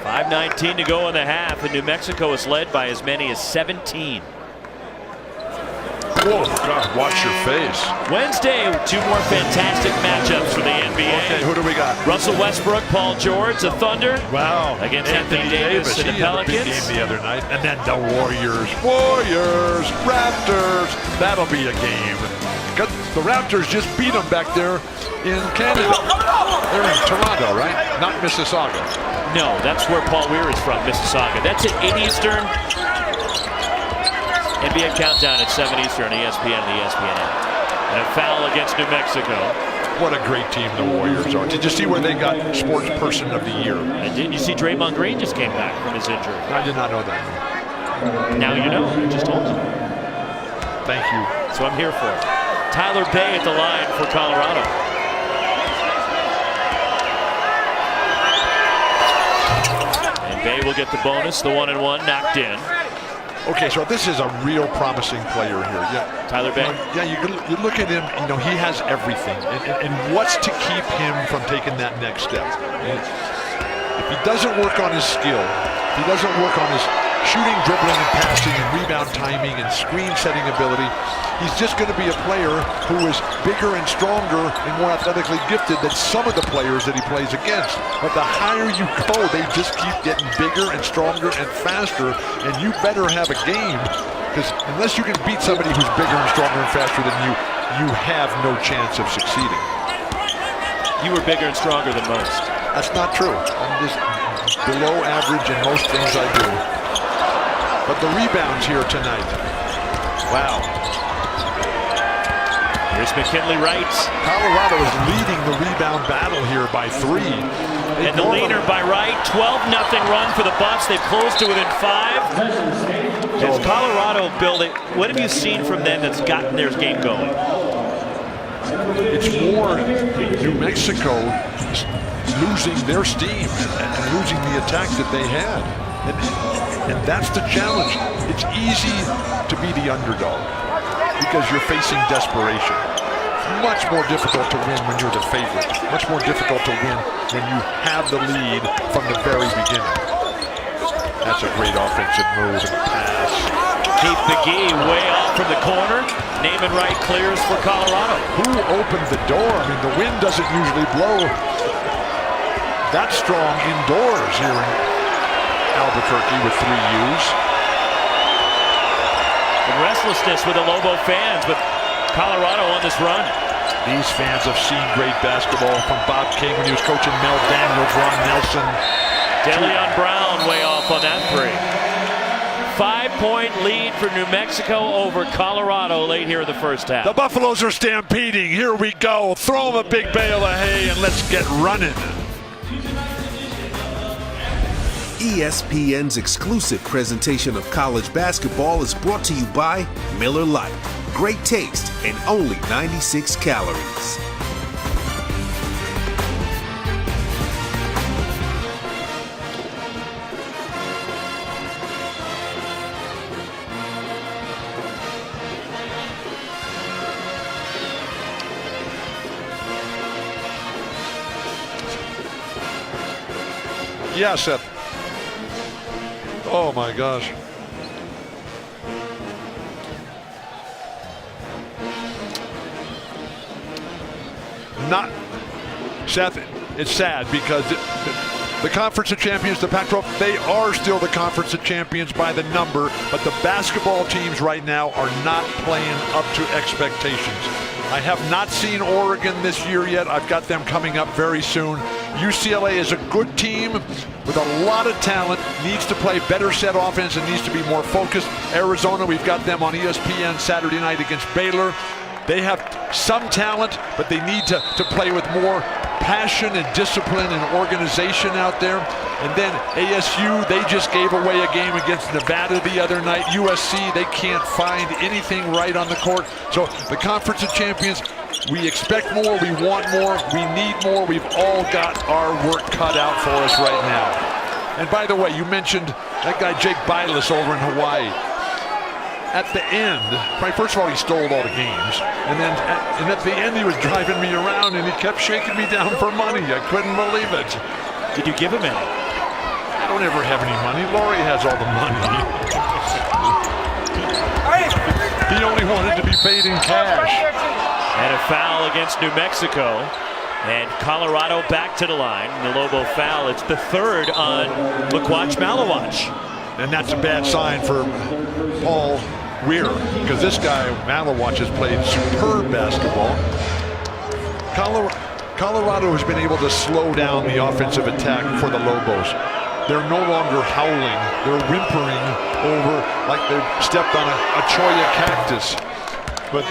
5:19 to go in the half, and New Mexico is led by as many as 17. Whoa, God, watch your face. Wednesday, 2 more fantastic matchups for the NBA. Okay, who do we got? Russell Westbrook, Paul George, the Thunder. Wow. Against Anthony Davis and the He had a big Pelicans. game the other night. And then the Warriors, Raptors. That'll be a game. Because the Raptors just beat them back there in Canada. They're in Toronto, right? Not Mississauga. No, that's where Paul Weir is from, Mississauga. That's at 8 Eastern. NBA Countdown at 7 Eastern, ESPN and the ESPN app. And a foul against New Mexico. What a great team the Warriors are. Did you see where they got Sports Person of the Year? And didn't you see Draymond Green just came back from his injury? I did not know that. Now you know. I just told you. Thank you. So I'm here for it. Tyler Bay at the line for Colorado. And Bay will get the bonus. The 1-and-1 knocked in. Okay, so this is a real promising player here. Yeah, Tyler Bay. Yeah, you look at him. You know, he has everything. And what's to keep him from taking that next step? If he doesn't work on his skill, if he doesn't work on his shooting, dribbling, and passing, and rebound timing, and screen setting ability, he's just going to be a player who is bigger and stronger and more athletically gifted than some of the players that he plays against. But the higher you go, they just keep getting bigger and stronger and faster, and you better have a game, because unless you can beat somebody who's bigger and stronger and faster than you, you have no chance of succeeding. You were bigger and stronger than most. That's not true. I'm just below average in most things I do. But the rebounds here tonight. Wow. Here's McKinley Wright. Colorado is leading the rebound battle here by 3. And the leader by Wright. 12-0 run for the Buffs. They've closed to within 5. As Colorado build it, what have you seen from them that's gotten their game going? It's more New Mexico losing their steam and losing the attack that they had. And that's the challenge. It's easy to be the underdog because you're facing desperation. Much more difficult to win when you're the favorite. Much more difficult to win when you have the lead from the very beginning. That's a great offensive move and pass. Keith McGee way off from the corner. Naaman Wright clears for Colorado. Who opened the door? I mean, the wind doesn't usually blow that strong indoors here in Albuquerque with 3 U's. And restlessness with the Lobo fans, but Colorado on this run. These fans have seen great basketball from Bob King when he was coaching Mel Daniels, Ron Nelson. DeLeon Brown way off on that three. 5-point lead for New Mexico over Colorado late here in the first half. The Buffaloes are stampeding. Here we go. Throw them a big bale of hay and let's get running. ESPN's exclusive presentation of college basketball is brought to you by Miller Lite. Great taste and only 96 calories. Yeah, Seth. Oh my gosh. Not, Seth, it's sad because the Conference of Champions, the Pac-12, they are still the Conference of Champions by the number, but the basketball teams right now are not playing up to expectations. I have not seen Oregon this year yet. I've got them coming up very soon. UCLA is a good team with a lot of talent, needs to play better set offense and needs to be more focused. Arizona, we've got them on ESPN Saturday night against Baylor. They have some talent, but they need to play with more passion and discipline and organization out there. And then ASU, they just gave away a game against Nevada the other night. USC, they can't find anything right on the court. So the Conference of Champions, we expect more, we want more, we need more. We've all got our work cut out for us right now. And by the way, you mentioned that guy Jake Bilas over in Hawaii. At the end, right, first of all, he stole all the games. And then at the end, he was driving me around and he kept shaking me down for money. I couldn't believe it. Did you give him any? I don't ever have any money. Laurie has all the money. He only wanted to be paid in cash. And a foul against New Mexico. And Colorado back to the line. The Lobo foul. It's the third on Laquach Malawach. And that's a bad sign for Paul Weir, because this guy, Malawach, has played superb basketball. Colorado has been able to slow down the offensive attack for the Lobos. They're no longer howling. They're whimpering over like they've stepped on a cholla cactus. But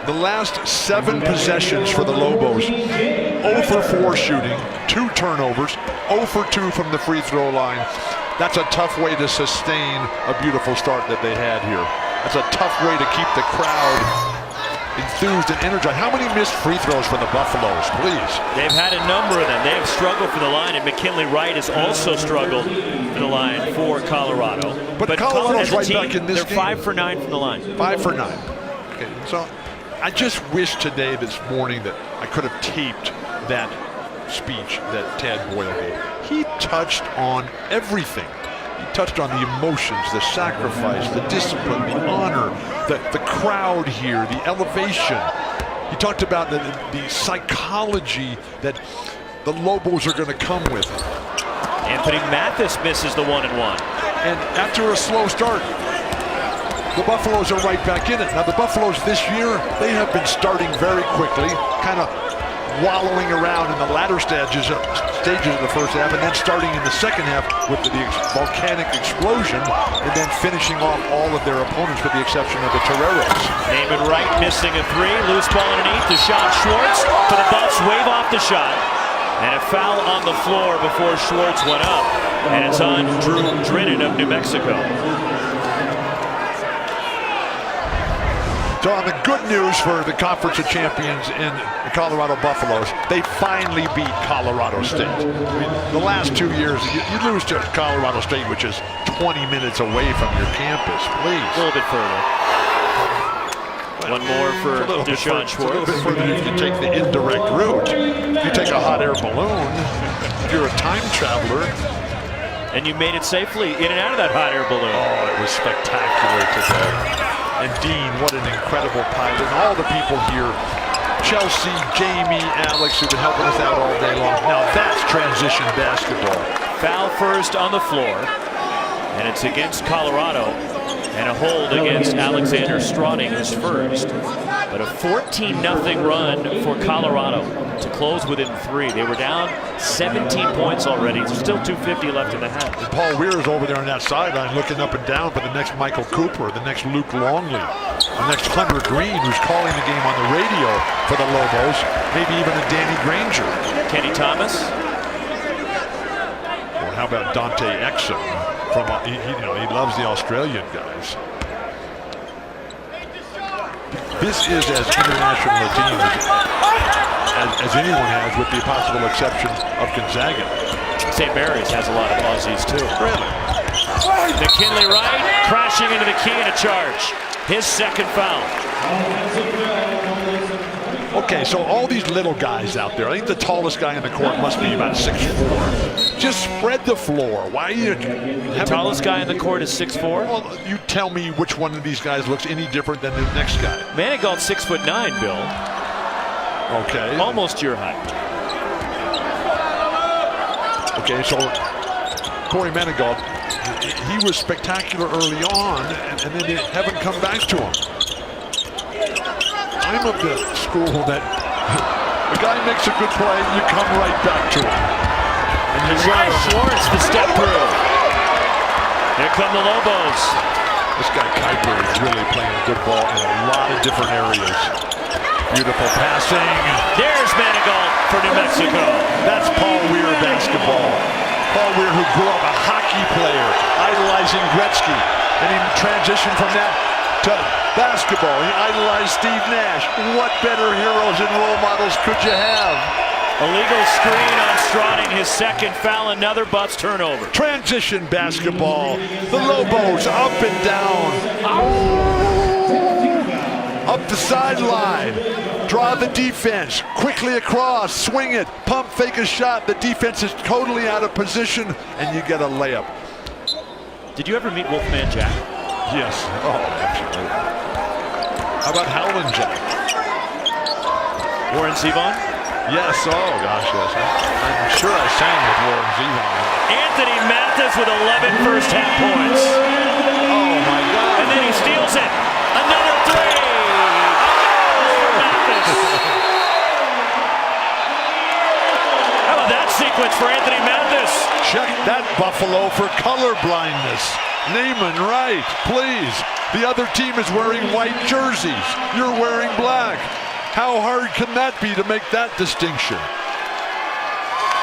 the last 7 possessions for the Lobos, 0 for 4 shooting, 2 turnovers, 0 for 2 from the free throw line. That's a tough way to sustain a beautiful start that they had here. That's a tough way to keep the crowd enthused and energized. How many missed free throws for the Buffaloes, please? They've had a number of them. They have struggled for the line, and McKinley Wright has also struggled for the line for Colorado. But Colorado's right team, back in this they're game. 5 for 9 from the line. 5 for 9. Okay, so I just wish today, this morning, that I could have taped that speech that Tad Boyle gave. He touched on everything. He touched on the emotions, the sacrifice, the discipline, the honor, the crowd here, the elevation. He talked about the psychology that the Lobos are going to come with. Anthony Mathis misses the 1-and-1. And after a slow start, the Buffaloes are right back in it. Now, the Buffaloes this year, they have been starting very quickly, kind of wallowing around in the latter stages of the first half, and then starting in the second half with the volcanic explosion, and then finishing off all of their opponents with the exception of the Toreros. Naaman Wright missing a 3, loose ball underneath. Deshaun Schwartz for the Buffs, wave off the shot. And a foul on the floor before Schwartz went up. And it's on Drew Drennan of New Mexico. So on the good news for the Conference of Champions in the Colorado Buffaloes, they finally beat Colorado State. I mean, the last 2 years, you lose to Colorado State, which is 20 minutes away from your campus, please. A little bit further. One more for Deshaun Schwartz. A little bit further if you take the indirect route. If you take a hot air balloon, if you're a time traveler. And you made it safely in and out of that hot air balloon. Oh, it was spectacular today. And Dean, what an incredible pilot. And all the people here, Chelsea, Jamie, Alex, who've been helping us out all day long. Now that's transition basketball. Foul first on the floor. And it's against Colorado. And a hold against Alexander Strawning, his first. But a 14-0 run for Colorado to close within 3. They were down 17 points already. There's still 2:50 left in the half. And Paul Weir is over there on that sideline looking up and down for the next Michael Cooper, the next Luke Longley, the next Hunter Green, who's calling the game on the radio for the Lobos, maybe even a Danny Granger. Kenny Thomas. Or how about Dante Exum? From he loves the Australian guys. This is as international a team as anyone has, with the possible exception of Gonzaga. St. Mary's has a lot of Aussies too. Really? McKinley Wright crashing into the key and a charge. His second foul. Okay, so all these little guys out there. I think the tallest guy in the court must be about 6'4". Just spread the floor. Why are you? The tallest guy in the court is 6'4". Well, you tell me which one of these guys looks any different than the next guy. Manigault's 6'9", Bill. Okay. Almost your height. Okay, so Corey Manigault, he was spectacular early on, and then they haven't come back to him. I'm of the school that the guy makes a good play, you come right back to him. And you Schwartz, the step through. Here come the Lobos. This guy Kuiper is really playing good ball in a lot of different areas. Beautiful passing. There's Manigault for New Mexico. That's Paul Weir basketball. Paul Weir, who grew up a hockey player, idolizing Gretzky, and he transitioned from that to basketball. He idolized Steve Nash. What better heroes and role models could you have? Illegal screen on Strawning, his second foul, another Buffs turnover. Transition basketball. The Lobos up and down. Up the sideline. Draw the defense. Quickly across. Swing it. Pump fake a shot. The defense is totally out of position, and you get a layup. Did you ever meet Wolfman Jack? Yes. Oh, absolutely. How about Howlin' Jack? Warren Zevon? Yes. Oh, gosh, yes. I'm sure I sang with Warren Zevon. Anthony Mathis with 11 first half points. Oh, my God. And then he steals it. Another three. Oh, Mathis. How about that sequence for Anthony Mathis? Check that, Buffalo, for color blindness. Naaman Wright, please. The other team is wearing white jerseys. You're wearing black. How hard can that be to make that distinction?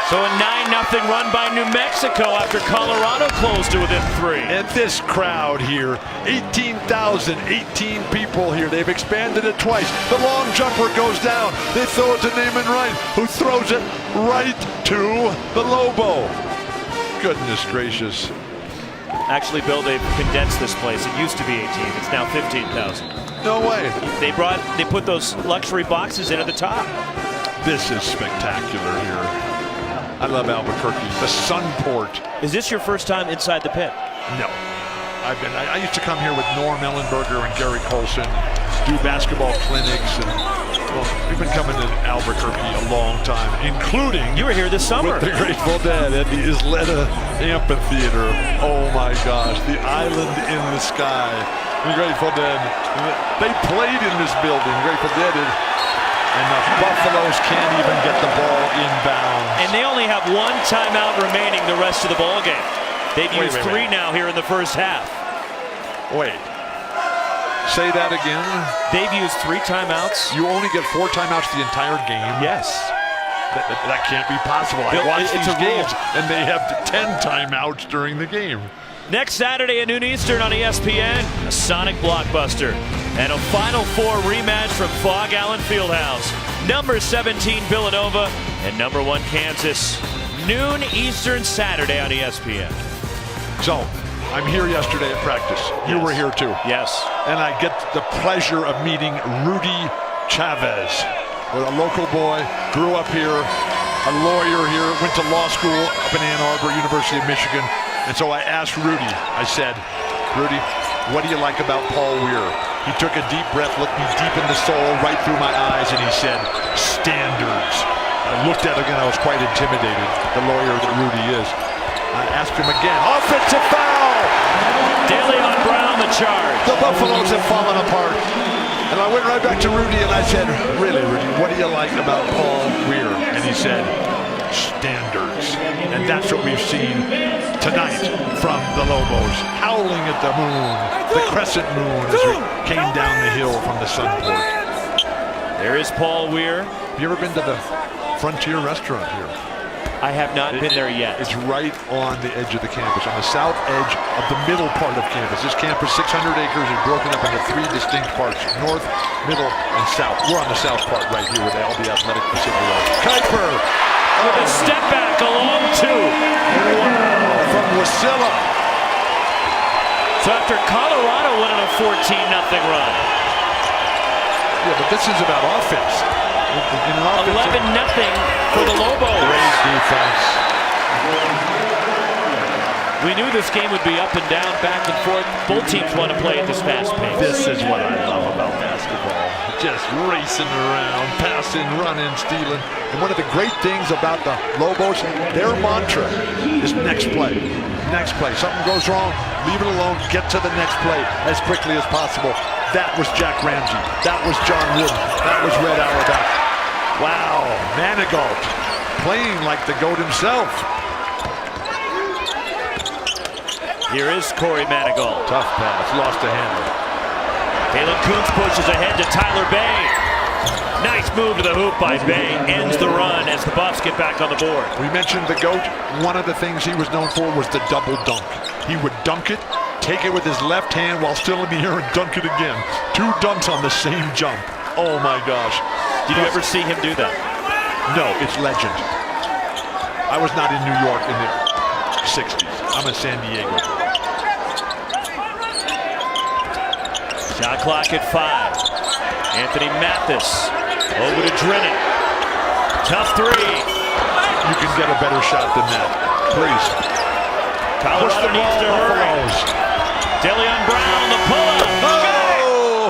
So a 9-0 run by New Mexico after Colorado closed to within 3. And this crowd here, 18,018 people here. They've expanded it twice. The long jumper goes down. They throw it to Naaman Wright, who throws it right to the Lobo. Goodness gracious. Actually, Bill, they've condensed this place. It used to be 18. It's now 15,000. No way. They put those luxury boxes in at the top. This is spectacular here. I love Albuquerque. The Sunport. Is this your first time inside the pit? No. I used to come here with Norm Ellenberger and Gary Colson, do basketball clinics, and well, we've been coming to Albuquerque a long time, including you were here this summer with the Grateful Dead at the Isleta Amphitheater. Oh my gosh, the island in the sky. The Grateful Dead. They played in this building. Grateful Dead did. And the Buffaloes can't even get the ball inbounds. And they only have one timeout remaining the rest of the ball game. They've used three now here in the first half. Wait. Say that again. They've used 3 timeouts. You only get 4 timeouts the entire game? Yes. That can't be possible. I watch these games, and they have 10 timeouts during the game. Next Saturday at noon Eastern on ESPN, a Sonic blockbuster. And a Final Four rematch from Fog Allen Fieldhouse. Number 17 Villanova and number 1 Kansas. Noon Eastern Saturday on ESPN. So, I'm here yesterday at practice. You were here too. Yes. And I get the pleasure of meeting Rudy Chavez. A local boy, grew up here, a lawyer here, went to law school up in Ann Arbor, University of Michigan. And so I asked Rudy, I said, Rudy, what do you like about Paul Weir? He took a deep breath, looked me deep in the soul, right through my eyes, and he said, standards. I looked at him and I was quite intimidated, the lawyer that Rudy is. I asked him again, offensive foul! DeLeon Brown the charge. The Buffaloes have fallen apart. And I went right back to Rudy and I said, really, Rudy, what do you like about Paul Weir? And he said, standards. And that's what we've seen tonight from the Lobos, howling at the moon, the crescent moon, as we came down the hill from the Sunport. There is Paul Weir. Have you ever been to the Frontier restaurant here? I have not been there yet. It's right on the edge of the campus, on the south edge of the middle part of campus. This campus, 600 acres, is broken up into 3 distinct parts, north, middle, and south. We're on the south part right here where all the athletic facility are. Kuiper! With a step back along 2. Wow, from Wasilla. So after Colorado went on a 14-0 run. Yeah, but this is about offense. 11-0 for the Lobos. Great defense. We knew this game would be up and down, back and forth. Both teams want to play at this fast pace. This is what I love about basketball. Just racing around, passing, running, stealing. And one of the great things about the Lobos, their mantra is next play. Next play. Something goes wrong, leave it alone, get to the next play as quickly as possible. That was Jack Ramsey. That was John Wooden. That was Red Auerbach. Wow, Manigault playing like the GOAT himself. Here is Corey Manigault. Tough pass, lost a handle. Kalen Kuntz pushes ahead to Tyler Bay. Nice move to the hoop by Bay. Ends the run as the Buffs get back on the board. We mentioned the GOAT. One of the things he was known for was the double dunk. He would dunk it, take it with his left hand while still in the air and dunk it again. 2 dunks on the same jump. Oh my gosh. Did you ever see him do that? No, it's legend. I was not in New York in the 60s. I'm in San Diego. Shot clock at 5. Anthony Mathis over to Drennan. Tough 3. You can get a better shot than that. Please. Colorado needs to hurry. Delion Brown, the pull-up.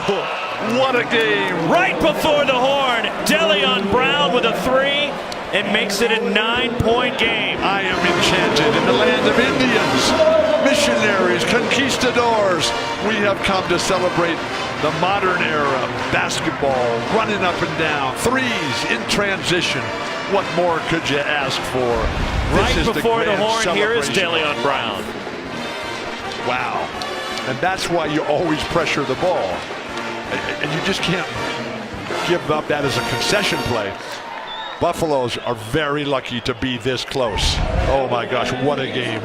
Oh! What a game. Right before the horn, Delion Brown with a 3 and makes it a 9-point game. I am enchanted in the land of Indians, missionaries, conquistadors. We have come to celebrate the modern era of basketball, running up and down, 3s in transition. What more could you ask for? Right before the horn, here is Delion Brown. Wow. And that's why you always pressure the ball. And you just can't give up that as a concession play. Buffaloes are very lucky to be this close. Oh my gosh, what a game.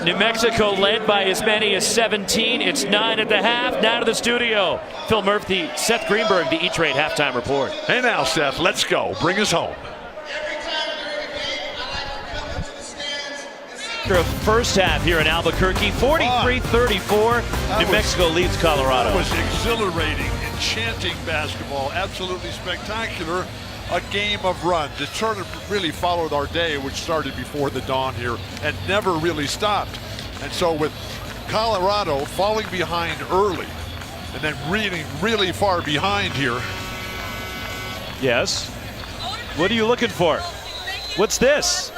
New Mexico led by as many as 17. It's 9 at the half. Now to the studio. Phil Murphy, Seth Greenberg, the E-Trade halftime report. Hey now, Seth, let's go. Bring us home. After a first half here in Albuquerque, 43-34. New Mexico leads Colorado. That was exhilarating, enchanting basketball, absolutely spectacular. A game of runs. It sort of really followed our day, which started before the dawn here and never really stopped. And so with Colorado falling behind early and then really far behind here. Yes. What are you looking for? What's this?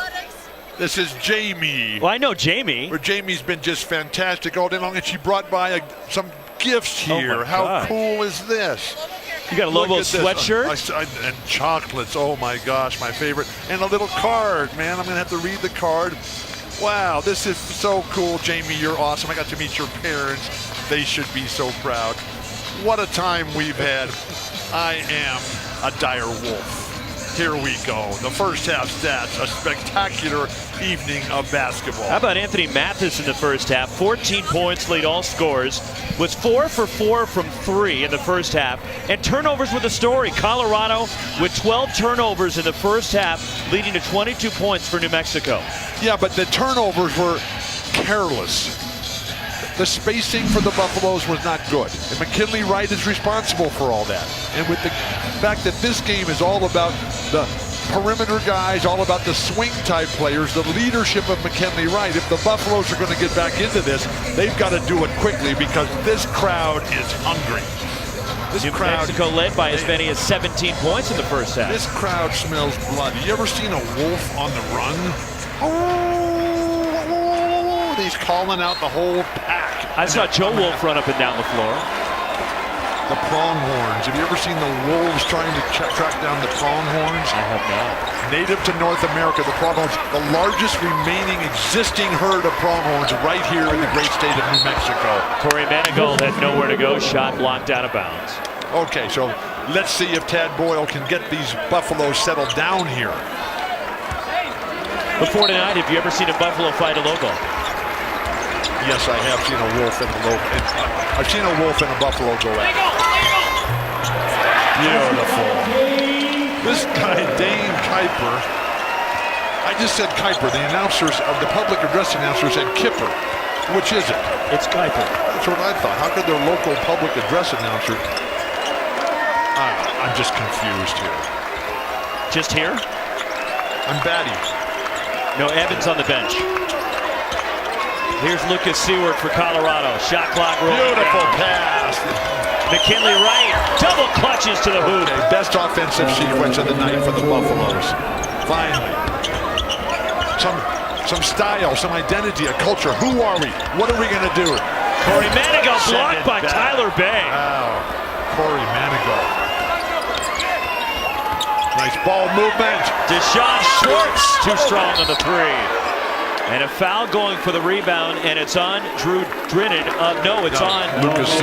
This is Jamie. Well, I know Jamie. Where Jamie's been just fantastic all day long, and she brought by some gifts here. How cool is this? You got a Lobo sweatshirt? And chocolates, oh my gosh, my favorite. And a little card, man. I'm gonna have to read the card. Wow, this is so cool, Jamie, you're awesome. I got to meet your parents. They should be so proud. What a time we've had. I am a dire wolf. Here we go. The first half stats, a spectacular evening of basketball. How about Anthony Mathis in the first half? 14 points, lead all scores. Was 4 for 4 from 3 in the first half. And turnovers with the story. Colorado with 12 turnovers in the first half, leading to 22 points for New Mexico. Yeah, but the turnovers were careless. The spacing for the Buffaloes was not good. And McKinley Wright is responsible for all that. And with the fact that this game is all about the perimeter guys, all about the swing type players, the leadership of McKinley Wright, if the Buffaloes are going to get back into this, they've got to do it quickly because this crowd is hungry. New Mexico led by as many as 17 points in the first half. This crowd smells blood. You ever seen a wolf on the run? He's calling out the whole pack. I saw Joe Wolf run up and down the floor. the pronghorns. Have you ever seen the wolves trying to track down the pronghorns? I have not. Native to North America, the pronghorns, the largest remaining existing herd of pronghorns right here in the great state of New Mexico. Corey Manigault had nowhere to go, shot blocked out of bounds. Okay, so let's see if Tad Boyle can get these buffaloes settled down here. Before tonight, have you ever seen a buffalo fight a lobo? Yes, I have seen a wolf and a lobo. I've seen a wolf and a buffalo go at it. Beautiful. This guy, Dane Kuiper. I just said Kuiper. The announcers, the public address announcer said Kipper. Which is it? It's Kuiper. That's what I thought. How could their local public address announcer? I'm just confused here. Just here? I'm batty. No, Evans on the bench. Here's Lucas Seward for Colorado. Shot clock rolling. Beautiful down. pass. McKinley Wright. Double clutches to the hoop. Okay, best offensive sequence of the night for the Buffaloes. Finally. Some style, some identity, a culture. Who are we? What are we going to do? Corey Manigault blocked by back. Tyler Bay. Wow. Corey Manigault. Nice ball movement. Deshaun Schwartz too strong on the three. And a foul going for the rebound, and it's on Drew Drinnen. It's on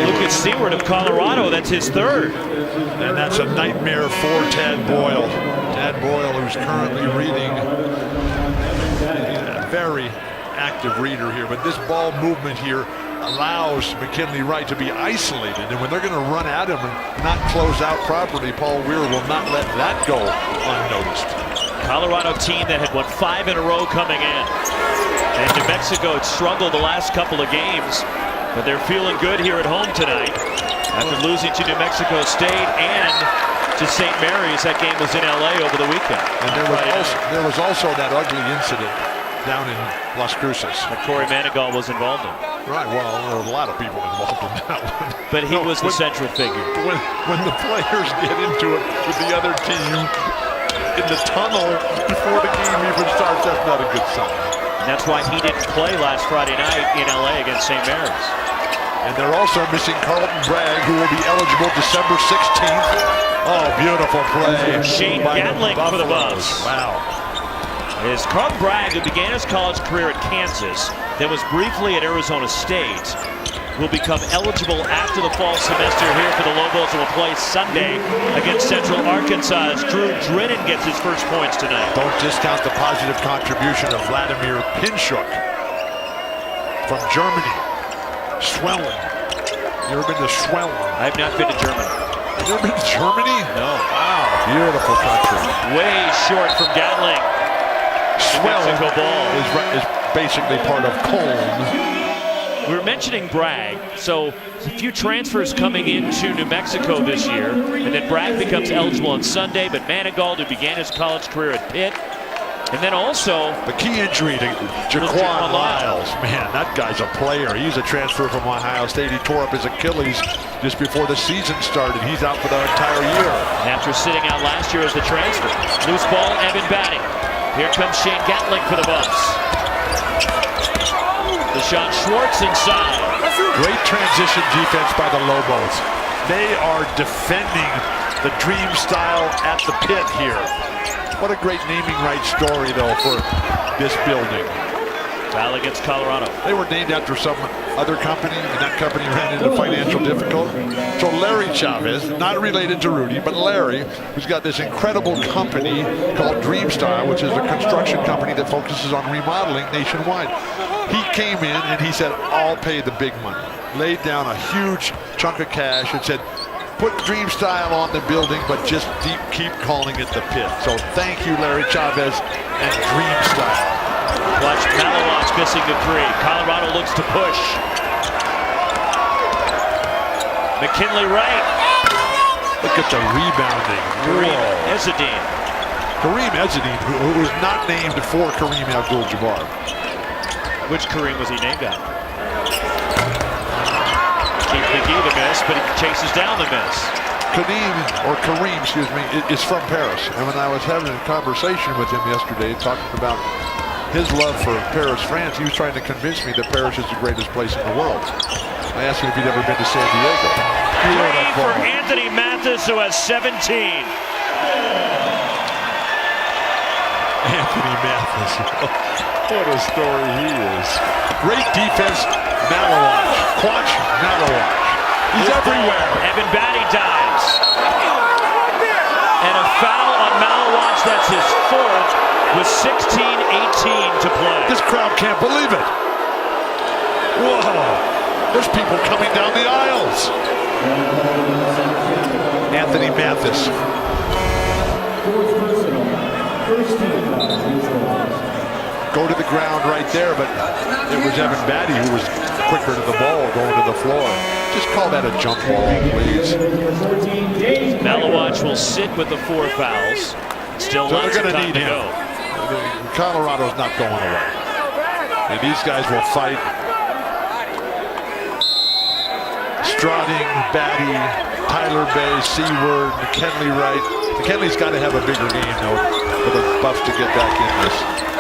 Lucas Seward of Colorado. That's his third. And that's a nightmare for Tad Boyle. Tad Boyle, who's currently reading. A very active reader here, but this ball movement here allows McKinley Wright to be isolated, and when they're going to run at him and not close out properly, Paul Weir will not let that go unnoticed. Colorado team that had won 5 in a row coming in. And New Mexico had struggled the last couple of games, but they're feeling good here at home tonight after losing to New Mexico State and to St. Mary's. That game was in LA over the weekend. And there was also that ugly incident down in Las Cruces that Corey Manigault was involved in. Right, well, there were a lot of people involved in that one. But he was the central figure. When the players get into it with the other team in the tunnel before the game even starts, that's not a good sign. And that's why he didn't play last Friday night in LA against St. Mary's. And they're also missing Carlton Bragg, who will be eligible December 16th. Oh, beautiful play. Shane Gatling for the Buffs. Wow. Is Carlton Bragg, who began his college career at Kansas, then was briefly at Arizona State, will become eligible after the fall semester here for the Lobos and will play Sunday against Central Arkansas as Drew Drinnen gets his first points tonight. Don't discount the positive contribution of Vladimir Pinchuk from Germany. Schwellen. You ever been to Schwellen? I have not been to Germany. You ever been to Germany? No. Wow, beautiful country. Way short from Gatling. Schwellen is basically part of Cologne. We were mentioning Bragg, so a few transfers coming into New Mexico this year, and then Bragg becomes eligible on Sunday, but Manigault, who began his college career at Pitt, and then also the key injury to Jaquan Lyles. Man, that guy's a player. He's a transfer from Ohio State. He tore up his Achilles just before the season started. He's out for the entire year. After sitting out last year as the transfer. Loose ball, Evan batting. Here comes Shane Gatling for the Buffs. Deshaun Schwartz inside. Great transition defense by the Lobos. They are defending the dream style at the pit here. What a great naming rights story, though, for this building. Foul against Colorado. They were named after some other company, and that company ran into financial difficulty. So Larry Chavez, not related to Rudy, but Larry, who's got this incredible company called Dreamstyle, which is a construction company that focuses on remodeling nationwide. He came in and he said, I'll pay the big money. Laid down a huge chunk of cash and said, put Dreamstyle on the building, but just keep calling it the pit. So thank you, Larry Chavez and Dreamstyle. Watch Malawat's missing the three. Colorado looks to push. McKinley Wright. Look at the rebounding. Kareem Ezzedine. Kareem Ezzedine, who was not named for Kareem Abdul-Jabbar. Which Kareem was he named after? Keith McGee the miss, but he chases down the miss. Kareem, excuse me, is from Paris. And when I was having a conversation with him yesterday, talking about his love for Paris, France, he was trying to convince me that Paris is the greatest place in the world. I asked him if he'd ever been to San Diego. Three for Anthony Mathis, who has 17. Anthony Mathis. What a story he is. Great defense, Malawach. Quach, Malawach. He's everywhere. Evan Batty dives. And a foul on Malawach. That's his fourth with 16:18 to play. This crowd can't believe it. Whoa. There's people coming down the aisles. Anthony Mathis. Go to the ground right there, but it was Evan Batty who was quicker to the ball going to the floor. Just call that a jump ball, please. Malawach will sit with the 4 fouls. Still So lots they're of going to time need to him. go. Colorado's not going away. And these guys will fight. Stroding, Batty, Tyler Bay, Seward, McKinley Wright. McKinley's got to have a bigger game, though, for the Buffs to get back in this.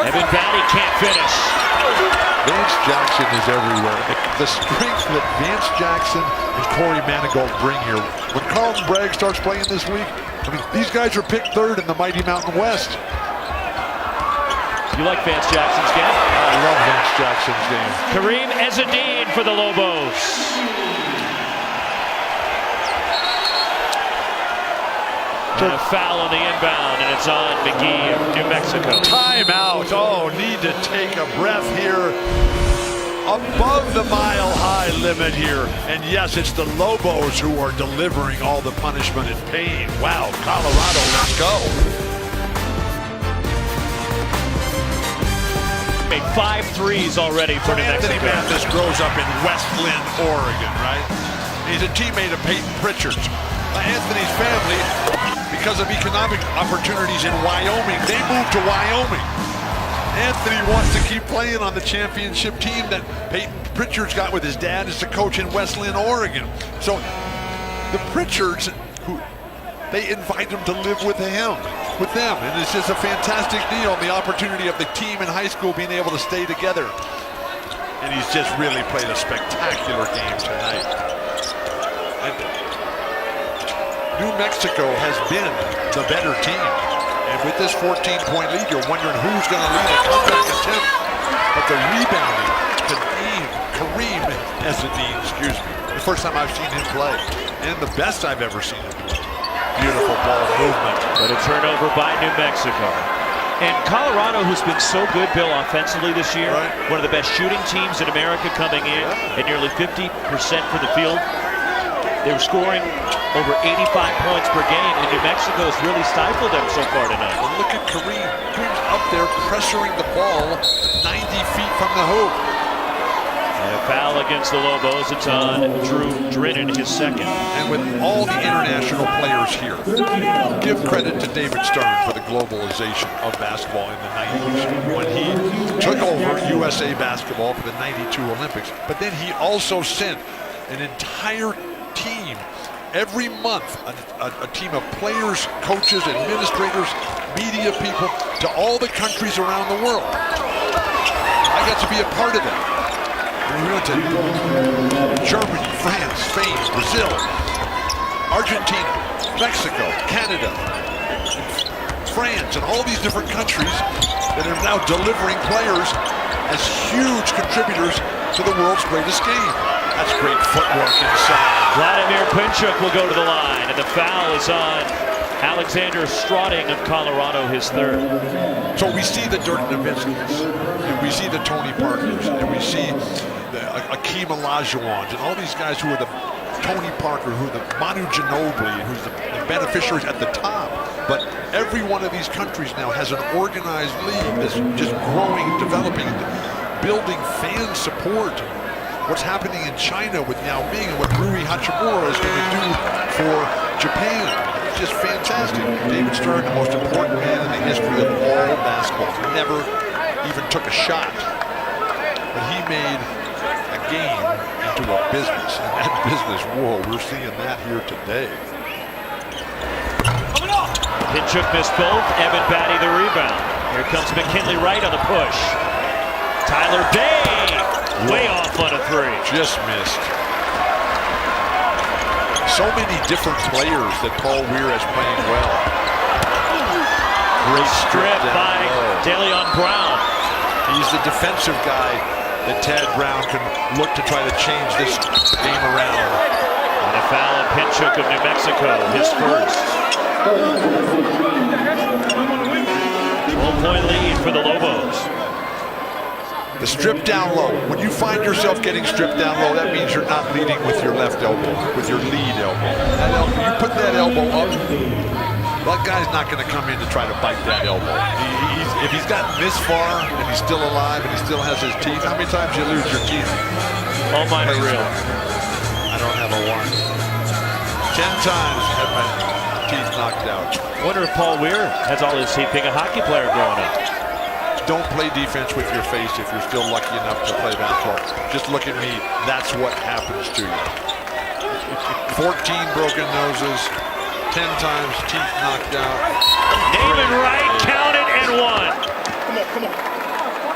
Evan Batty can't finish. Vance Jackson is everywhere. The strength that Vance Jackson and Corey Manigault bring here. When Carlton Bragg starts playing this week, I mean, these guys are picked 3rd in the Mighty Mountain West. You like Vance Jackson's game? I love Vance Jackson's game. Kareem Ezzedine for the Lobos. And a foul on the inbound, and it's on McGee of New Mexico. Timeout. Oh, need to take a breath here. Above the mile-high limit here. And yes, it's the Lobos who are delivering all the punishment and pain. Wow, Colorado, let's go. Made 5 threes already for New Anthony Mexico. Mathis grows up in West Lynn, Oregon, right? He's a teammate of Peyton Pritchard's. Anthony's family, because of economic opportunities in Wyoming, they moved to Wyoming. Anthony wants to keep playing on the championship team that Peyton Pritchard's got with his dad as the coach in West Lynn, Oregon. So the Pritchards, they invite him to live with them. And it's just a fantastic deal, the opportunity of the team in high school being able to stay together. And he's just really played a spectacular game tonight. And New Mexico has been the better team. And with this 14-point lead, you're wondering who's going to lead a comeback attempt. But the rebounding, Kareem Ezzedine, the first time I've seen him play. And the best I've ever seen him play. Beautiful ball movement. But a turnover by New Mexico. And Colorado, who's been so good, Bill, offensively this year, right. One of the best shooting teams in America coming in at nearly 50% for the field. They were scoring over 85 points per game, and New Mexico has really stifled them so far tonight. Well, look at Kareem. Kareem's up there pressuring the ball 90 feet from the hoop. And a foul against the Lobos. It's on Drew Drinnan, his second. And with all the international players here, give credit to David Stern for the globalization of basketball in the 90s when he took over USA basketball for the 92 Olympics. But then he also sent an entire team every month, a team of players, coaches, administrators, media people to all the countries around the world. I got to be a part of that. We went to Germany, France, Spain, Brazil, Argentina, Mexico, Canada, France, and all these different countries that are now delivering players as huge contributors to the world's greatest game. That's great footwork inside. Vladimir Pinchuk will go to the line, and the foul is on Alexander Stroding of Colorado, his third. So we see the Dirk Nowitzkis, and we see the Tony Parkers, and we see the Akeem Olajuwons, and all these guys who are the Tony Parker, who are the Manu Ginobili, who's the beneficiaries at the top. But every one of these countries now has an organized league that's just growing, developing, building fan support. What's happening in China with Yao Ming and what Rui Hachimura is going to do for Japan. It's just fantastic. David Stern, the most important man in the history of all basketball, never even took a shot. But he made a game into a business. And that business, whoa, we're seeing that here today. Pinchuk missed both. Evan Batty the rebound. Here comes McKinley Wright on the push. Tyler Bay way off on a three. Just missed. so many different players that Paul Weir has playing well. Great strip by DeLeon Brown. He's the defensive guy that Tad Brown can look to try to change this game around. And a foul on Pinchuk of New Mexico, his first. 12-point lead for the Lobos. The strip down low. When you find yourself getting stripped down low, that means you're not leading with your left elbow, with your lead elbow. You put that elbow up, that guy's not going to come in to try to bite that elbow. If he's gotten this far and he's still alive and he still has his teeth, how many times you lose your teeth? All mine are real. I don't have a one. 10 times had my teeth knocked out. I wonder if Paul Weir has all his teeth being a hockey player growing up. Don't play defense with your face if you're still lucky enough to play basketball. Just look at me. That's what happens to you. 14 broken noses, 10 times teeth knocked out. Naaman Wright counted and won.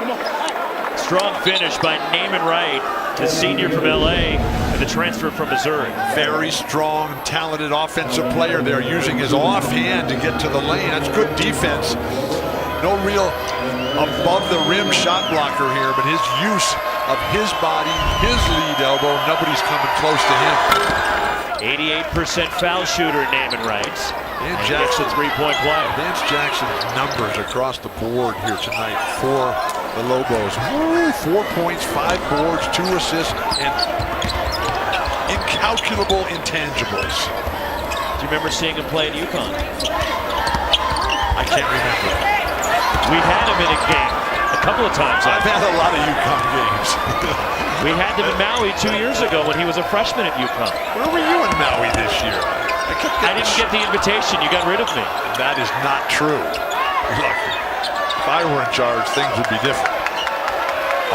Come on. Strong finish by Naaman Wright, the senior from LA, and the transfer from Missouri. Very strong, talented offensive player there, using his offhand to get to the lane. That's good defense. No real above the rim shot blocker here, but his use of his body, his lead elbow, nobody's coming close to him. 88% foul shooter, Naaman Wright. And Jackson, three-point play. Vance Jackson's numbers across the board here tonight for the Lobos. 4 points, 5 boards, 2 assists, and incalculable intangibles. Do you remember seeing him play at UConn? I can't remember. We've had him in a game a couple of times. I've had a lot of UConn games. We had him in Maui 2 years ago when he was a freshman at UConn. Where were you in Maui this year? I didn't get the invitation. You got rid of me. That is not true. Look, if I were in charge, things would be different.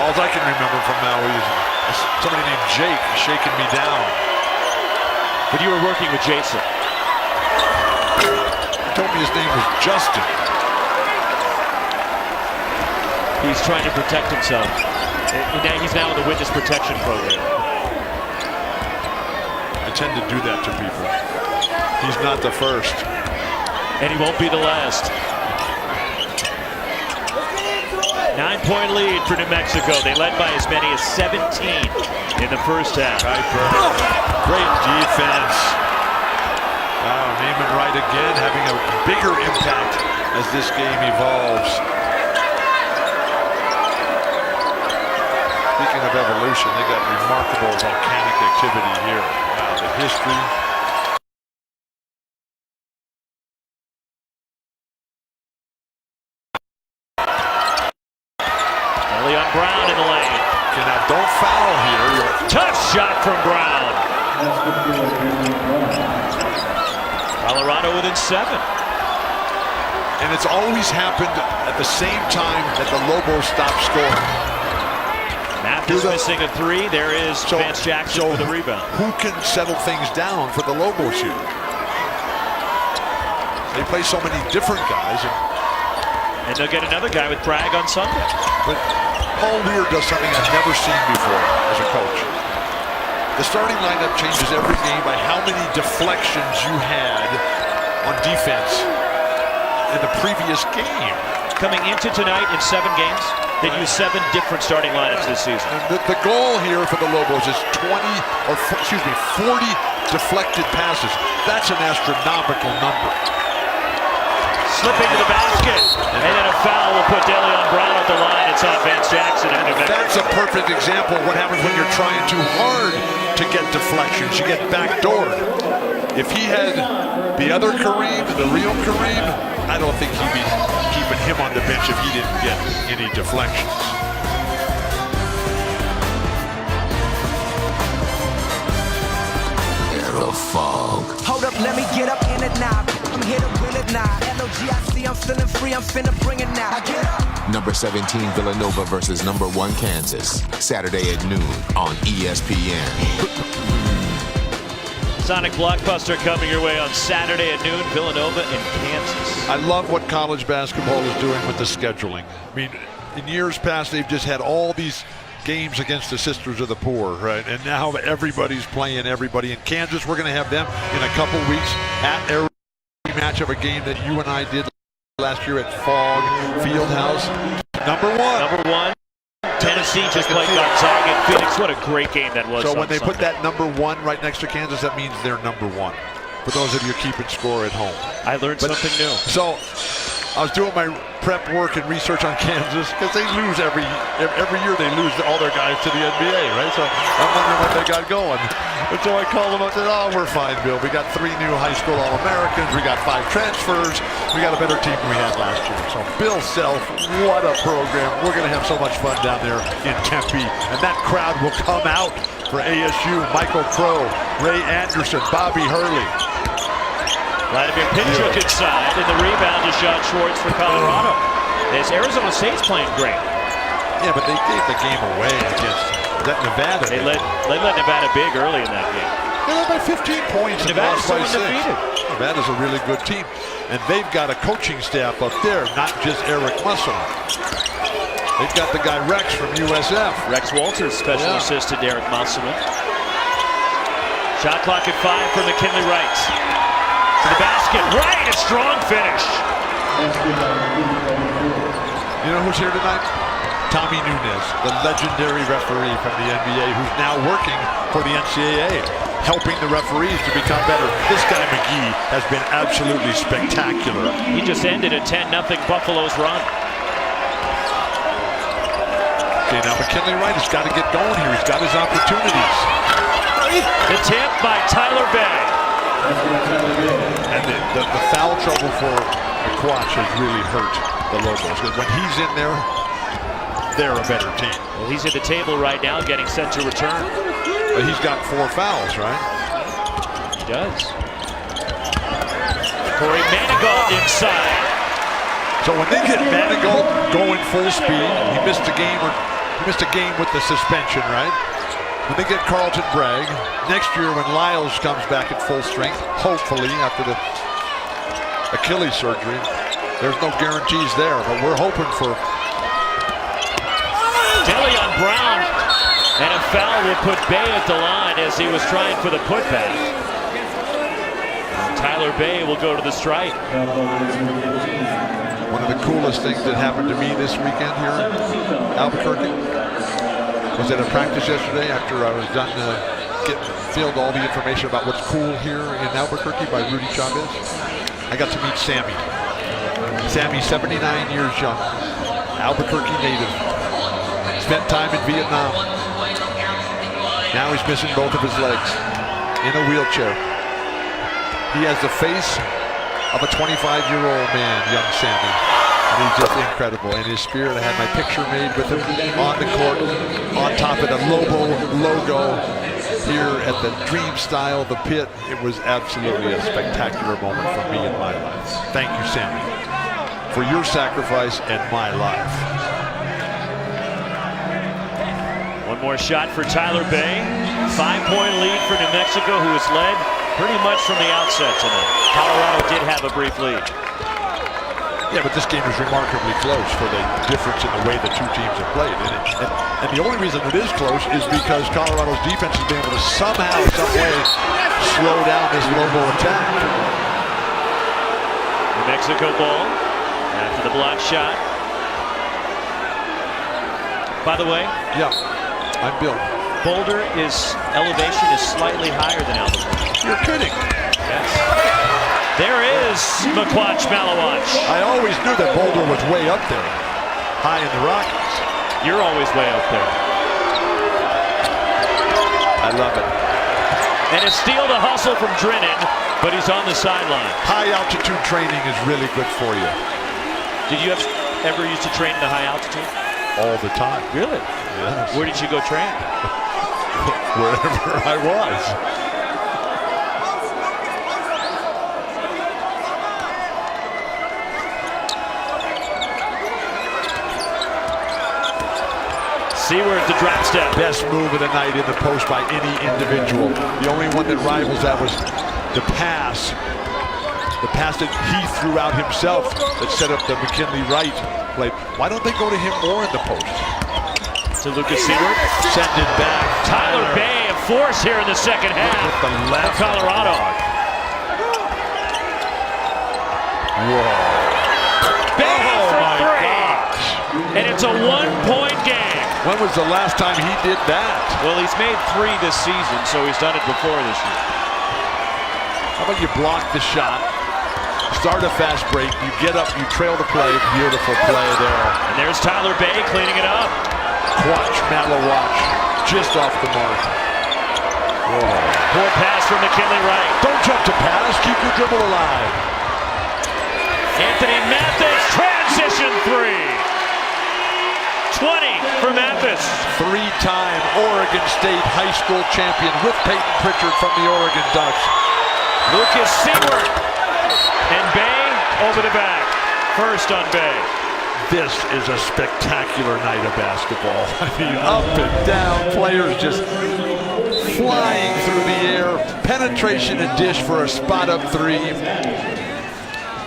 All I can remember from Maui is somebody named Jake shaking me down. But you were working with Jason. He told me his name was Justin. He's trying to protect himself. He's now in the witness protection program. I tend to do that to people. He's not the first. And he won't be the last. 9-point lead for New Mexico. They led by as many as 17 in the first half. Great defense. Wow, Naaman Wright again having a bigger impact as this game evolves. Speaking of evolution, they got remarkable volcanic activity here. Wow, the history. Leon Brown in the lane. Okay, now don't foul here. Tough shot from Brown. Colorado within 7. And it's always happened at the same time that the Lobos stop scoring. Matthews missing a 3. There is Vance Jackson for the rebound. Who can settle things down for the Lobos here? They play so many different guys. And they'll get another guy with Bragg on Sunday. But Paul Weir does something I've never seen before as a coach. The starting lineup changes every game by how many deflections you had on defense in the previous game. Coming into tonight in 7 games, they used 7 different starting lineups this season. And the goal here for the Lobos is 40 deflected passes. That's an astronomical number. Slipping to the basket, and then a foul will put DeLeon Brown at the line. It's on Vance Jackson. That's a perfect example of what happens when you're trying too hard to get deflections. You get backdoored. If he had the other Kareem, the real Kareem, I don't think he'd be keeping him on the bench if he didn't get any deflections. Fog. Hold up, let me get up in it now. I'm here to win it now. LOGIC, I'm feeling free, I'm finna bring it now. Get up. Number 17 Villanova versus number 1 Kansas. Saturday at noon on ESPN. Sonic Blockbuster coming your way on Saturday at noon, Villanova and Kansas. I love what college basketball is doing with the scheduling. I mean, in years past, they've just had all these games against the Sisters of the Poor, right? And now everybody's playing everybody. In Kansas, we're going to have them in a couple weeks at a rematch of a game that you and I did last year at Fogg Fieldhouse. Number one. Tennessee just played Gonzaga in Phoenix. What a great game that was. So when they Sunday. put that number 1 right next to Kansas, that means they're number 1. For those of you keeping score at home. I learned something new. So I was doing my prep work and research on Kansas because they lose every year. They lose all their guys to the NBA, right? So I'm wondering what they got going. And so I called them up and said, "Oh, we're fine, Bill. We got 3 new high school All-Americans. We got 5 transfers. We got a better team than we had last year." So Bill Self, what a program. We're going to have so much fun down there in Tempe. And that crowd will come out for ASU. Michael Crow, Ray Anderson, Bobby Hurley. Vladimir Pinchuk inside, and the rebound to Sean Schwartz for Colorado. As Arizona State's playing great. Yeah, but they gave the game away against Nevada. They led Nevada big early in that game. They led by 15 points. Nevada's by still 6. undefeated. Nevada's a really good team. And they've got a coaching staff up there, not just Eric Musselman. They've got the guy Rex from USF. Rex Walters, special assist to Derek Musselman. Shot clock at 5 for McKinley Wright. To the basket, right, a strong finish. You know who's here tonight? Tommy Nunez, the legendary referee from the NBA, who's now working for the NCAA, helping the referees to become better. This guy McGee has been absolutely spectacular. He just ended a 10-0 Buffalo's run. Okay, now McKinley Wright has got to get going here. He's got his opportunities. The tip by Tyler Bay. And the foul trouble for McQuatch has really hurt the Lobos. Because when he's in there, they're a better team. Well, he's at the table right now getting set to return. But he's got 4 fouls, right? He does. Corey Manigault inside. So when they get Manigault going full speed, he missed a game with the suspension, right? When they get Carlton Bragg, next year when Lyles comes back at full strength, hopefully after the Achilles surgery, there's no guarantees there, but we're hoping for... Dilly on Brown, and a foul will put Bay at the line as he was trying for the putback. Tyler Bay will go to the strike. One of the coolest things that happened to me this weekend here in Albuquerque was at a practice yesterday after I was done filled all the information about what's cool here in Albuquerque by Rudy Chavez. I got to meet Sammy. Sammy's 79 years young, Albuquerque native. Spent time in Vietnam. Now he's missing both of his legs in a wheelchair. He has the face of a 25-year-old man, young Sammy. And he's just incredible. And his spirit, I had my picture made with him on the court, on top of the Lobo logo here at the Dream Style, the pit. It was absolutely a spectacular moment for me in my life. Thank you, Sammy, for your sacrifice and my life. One more shot for Tyler Bay. 5-point lead for New Mexico, who has led pretty much from the outset tonight. Colorado did have a brief lead. Yeah, but this game is remarkably close for the difference in the way the two teams have played. And the only reason it is close is because Colorado's defense has been able to somehow, some way, slow down this Lobo attack. New Mexico ball after the block shot. By the way, yeah, I'm Bill. Boulder elevation is slightly higher than Albuquerque. You're kidding. Yes. There is McQuatch Malawatch. I always knew that Boulder was way up there, high in the Rockies. You're always way up there. I love it. And a steal to hustle from Drennan, but he's on the sideline. High altitude training is really good for you. Did you ever used to train in the high altitude? All the time. Really? Yes. Where did you go train? Wherever I was. Seward the drop step. Best move of the night in the post by any individual. The only one that rivals that was the pass. The pass that he threw out himself that set up the McKinley Wright play. Why don't they go to him more in the post? To Lucas Seward. Send it back. Tyler Bay, a force here in the second half With the left for Colorado. Whoa. Bay for my 3. gosh. And it's a 1-point game. When was the last time he did that? Well, he's made 3 this season, so he's done it before this year. How about you block the shot, start a fast break, you get up, you trail the play. Beautiful play there. And there's Tyler Bay cleaning it up. Watch, Malawatch, just off the mark. Whoa. Poor pass from McKinley Wright. Don't jump to pass, keep your dribble alive. Anthony Mathis, transition 3. 20 for Mathis. 3-time Oregon State high school champion with Peyton Pritchard from the Oregon Ducks. Lucas Seward. And Bay over the back. First on Bay. This is a spectacular night of basketball. I mean, up and down, players just flying through the air. Penetration and dish for a spot-up 3.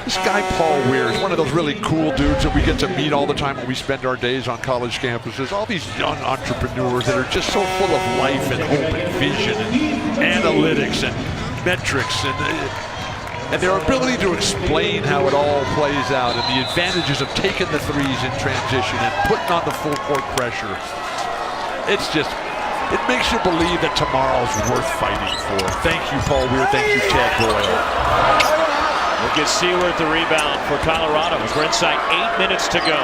This guy, Paul Weir, is one of those really cool dudes that we get to meet all the time when we spend our days on college campuses. All these young entrepreneurs that are just so full of life and hope and vision and analytics and metrics and their ability to explain how it all plays out and the advantages of taking the threes in transition and putting on the full court pressure. It's just, it makes you believe that tomorrow's worth fighting for. Thank you, Paul Weir. Thank you, Chad Doyle. Look at Seward, the rebound for Colorado. We're inside 8 minutes to go.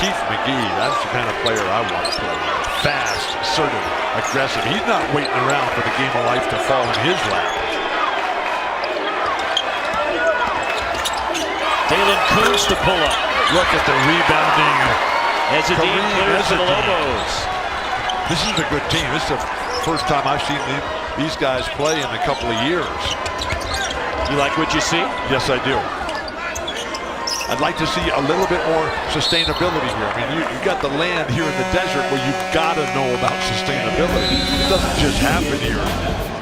Keith McGee, that's the kind of player I want to play with. Fast, assertive, aggressive. He's not waiting around for the game of life to fall in his lap. Dalen Koontz to pull up. Look at the rebounding. Ezedine clears for the Lobos. This is a good team. This is the first time I've seen these guys play in a couple of years. You like what you see? Yes, I do. I'd like to see a little bit more sustainability here. I mean, you got the land here in the desert where you've got to know about sustainability. It doesn't just happen here.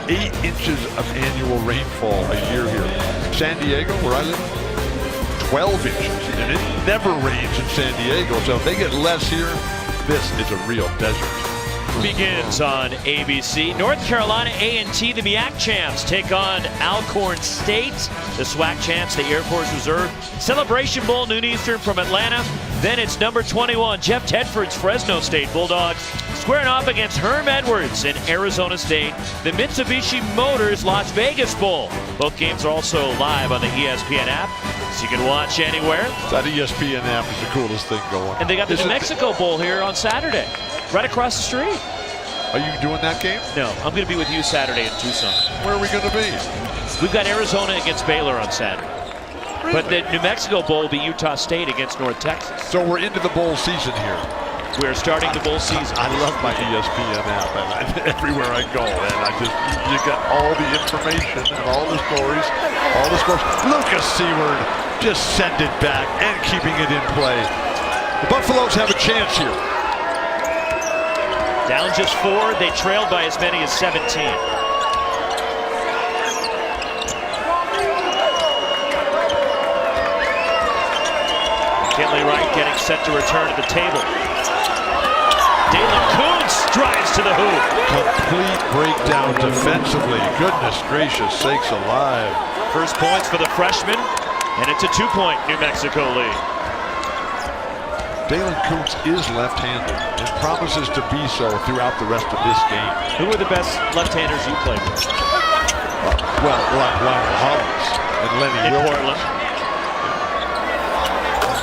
8 inches of annual rainfall a year here. San Diego, where I live, 12 inches. And it never rains in San Diego, so if they get less here, this is a real desert. Begins on ABC. North Carolina A&T, the MEAC champs, take on Alcorn State. The SWAC champs, the Air Force Reserve. Celebration Bowl, noon Eastern from Atlanta. Then it's number 21, Jeff Tedford's Fresno State Bulldogs, squaring off against Herm Edwards in Arizona State. The Mitsubishi Motors Las Vegas Bowl. Both games are also live on the ESPN app, so you can watch anywhere. That ESPN app is the coolest thing going. And they got the New Mexico Bowl here on Saturday, right across the street. Are you doing that game? No, I'm going to be with you Saturday in Tucson. Where are we going to be? We've got Arizona against Baylor on Saturday. Really? But the New Mexico Bowl will be Utah State against North Texas. So we're into the bowl season here. We're starting the bowl season. I love my ESPN app, and everywhere I go, and you got all the information and all the stories, all the scores. Lucas Seward just send it back and keeping it in play. The Buffaloes have a chance here. Down just 4, they trailed by as many as 17. McKinley Wright getting set to return to the table. Dalen Koontz drives to the hoop. Complete breakdown defensively. Goodness gracious sakes alive. First points for the freshman, and it's a 2-point New Mexico lead. Dalen Koontz is left-handed and promises to be so throughout the rest of this game. Who are the best left-handers you played with? Well, like Lionel Hollins and Lenny In Wilkins. Portland.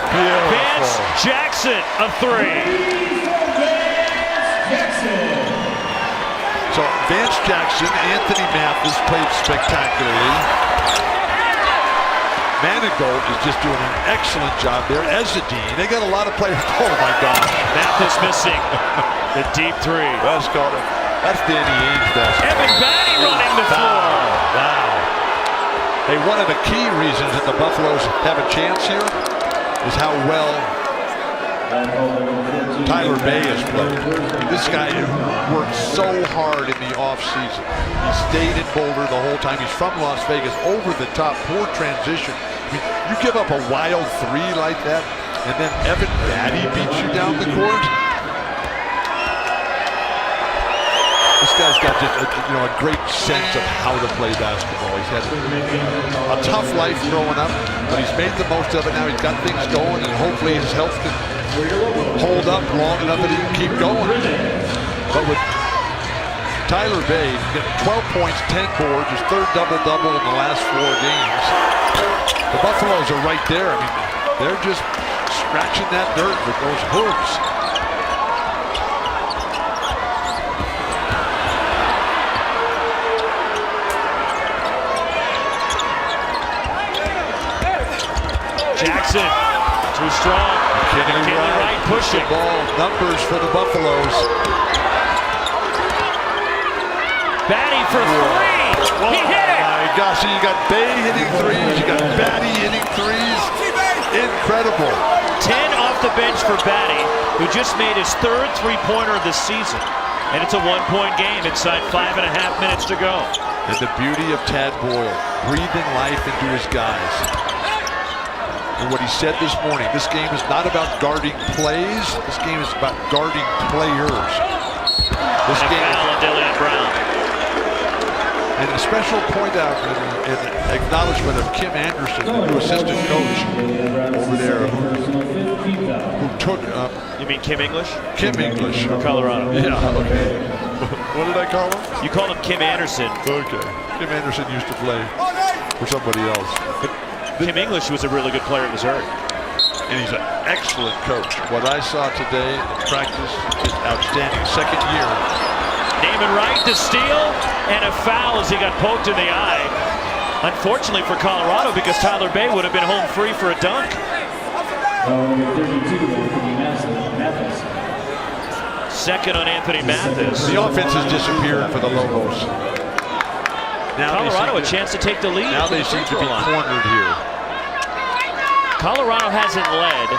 Beautiful. Vance Jackson, a 3. So Vance Jackson, Anthony Mathis played spectacularly. Manigault is just doing an excellent job there. Ezedine, they got a lot of players. Oh my gosh. Mathis missing the deep 3. That's called it. That's Danny Ainge's best. Evan Batty running the floor. Wow. Hey, one of the key reasons that the Buffaloes have a chance here is how well Tyler Bay has played. This guy worked so hard in the offseason. He stayed in Boulder the whole time. He's from Las Vegas, over the top, poor transition. I mean, you give up a wild 3 like that, and then Evan Batty beats you down the court. This guy's got just a great sense of how to play basketball. He's had a tough life growing up, but he's made the most of it now. He's got things going, and hopefully his health can hold up long enough that he can keep going. But with Tyler Bay getting 12 points, 10 boards, his third double-double in the last 4 games, the Buffaloes are right there. I mean, they're just scratching that dirt with those hooves. Jackson, too strong. McKinley Wright pushing. Ball numbers for the Buffaloes. Batty for 3. He hit it. My gosh, so you got Bay hitting threes, you got Batty hitting threes. Incredible. 10 off the bench for Batty, who just made his 3rd three-pointer of the season. And it's a 1-point game inside 5.5 minutes to go. And the beauty of Tad Boyle, breathing life into his guys. And what he said this morning, this game is not about guarding plays, this game is about guarding players. This and a game foul on Delian Brown. And a special point out in acknowledgement of Kim Anderson, the new assistant coach over there, who took You mean Kim English? Kim English From Colorado. Yeah, okay. What did I call him? You called him Kim Anderson. Okay. Kim Anderson used to play for somebody else. But Kim English was a really good player at Missouri. and he's an excellent coach. What I saw today in practice is outstanding. Second year. Naaman Wright to steal, and a foul as he got poked in the eye. Unfortunately for Colorado, because Tyler Bay would have been home free for a dunk. Second on Anthony Mathis. The offense has disappeared for the Lobos. Now Colorado a chance to take the lead. Now they seem to be cornered here. Colorado hasn't led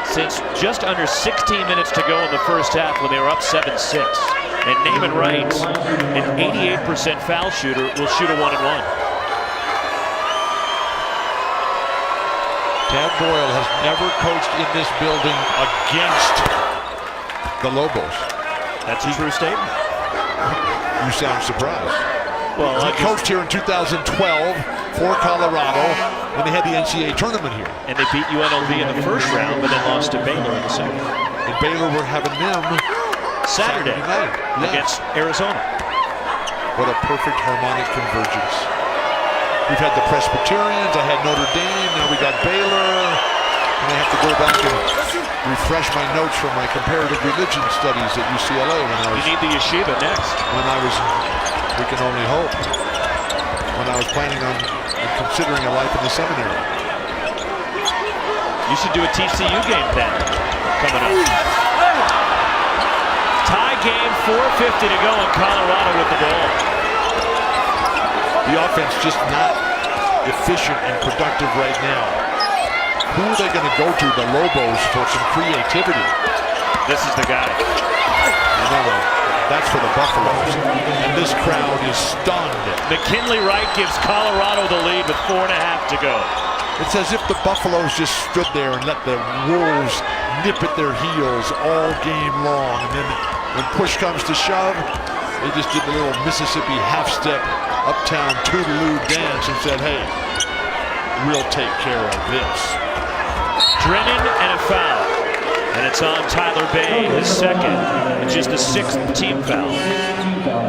since just under 16 minutes to go in the first half when they were up 7-6. And Naaman Wright, an 88% foul shooter, will shoot a 1-and-1. Tad Boyle has never coached in this building against the Lobos. That's a true statement. You sound surprised. Well, He coached here in 2012 for Colorado when they had the NCAA tournament here. and they beat UNLV in the first round, but then lost to Baylor in the second. And Baylor were having them Saturday night. Yeah. against Arizona. What a perfect harmonic convergence. We've had the Presbyterians, I had Notre Dame, now we got Baylor. And I have to go back and refresh my notes from my comparative religion studies at UCLA when I was... You need the yeshiva next. When I was, we can only hope, when I was planning on considering a life in the seminary. You should do a TCU game then, coming up. Tie game, 4:50 to go, and Colorado with the ball. The offense just not efficient and productive right now. Who are they going to go to, the Lobos, for some creativity? This is the guy. No, that's for the Buffaloes. And this crowd is stunned. McKinley Wright gives Colorado the lead with 4.5 to go. It's as if the Buffaloes just stood there and let the Wolves nip at their heels all game long. And then when push comes to shove, they just did the little Mississippi half-step uptown toodaloo dance and said, hey, we'll take care of this. Drennan and a foul. And it's on Tyler Bay, his second. It's just the 6th team foul.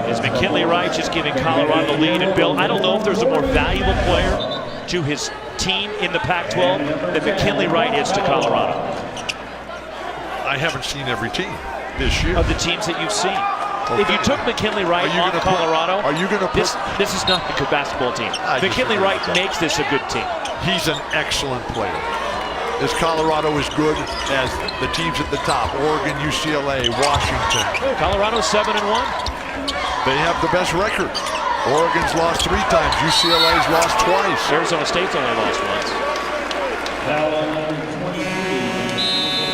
Is McKinley Wright just giving Colorado the lead? And Bill, I don't know if there's a more valuable player to his team in the Pac-12 than McKinley Wright is to Colorado. I haven't seen every team this year. Of the teams that you've seen. Okay. If you took McKinley Wright off Colorado, are you going to put... This is not a good basketball team. McKinley Wright makes this a good team. He's an excellent player. Is Colorado as good as the teams at the top? Oregon, UCLA, Washington. Colorado's 7-1. They have the best record. Oregon's lost 3 times. UCLA's lost twice. Arizona State's only lost once.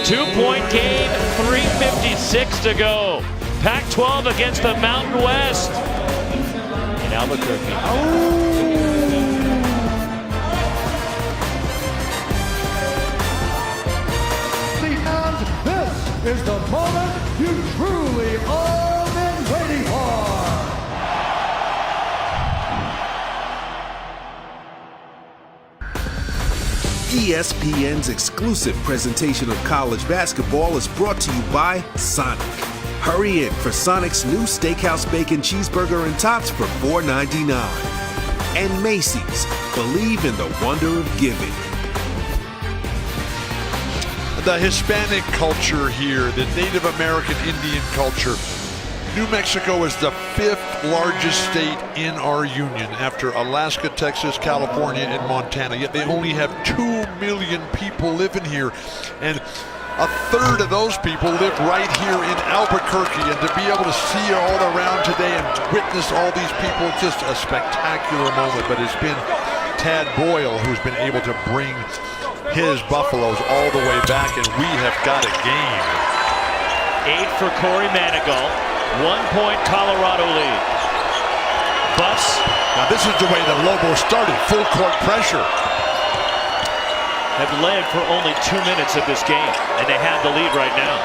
2-point game, 3:56 to go. Pac-12 against the Mountain West in Albuquerque. This is the moment you truly all been waiting for. ESPN's exclusive presentation of college basketball is brought to you by Sonic. Hurry in for Sonic's new Steakhouse Bacon Cheeseburger and Tots for $4.99. And Macy's, believe in the wonder of giving. The Hispanic culture here, the Native American Indian culture. New Mexico is the 5th largest state in our union after Alaska, Texas, California, and Montana. Yet they only have 2 million people living here. And a third of those people live right here in Albuquerque. And to be able to see it all around today and witness all these people, just a spectacular moment. But it's been Tad Boyle who's been able to bring his Buffaloes all the way back, and we have got a game. 8 for Corey Manigault. 1-point Colorado lead. Buffs. Now this is the way the Lobos started. Full court pressure. Have led for only 2 minutes of this game, and they have the lead right now.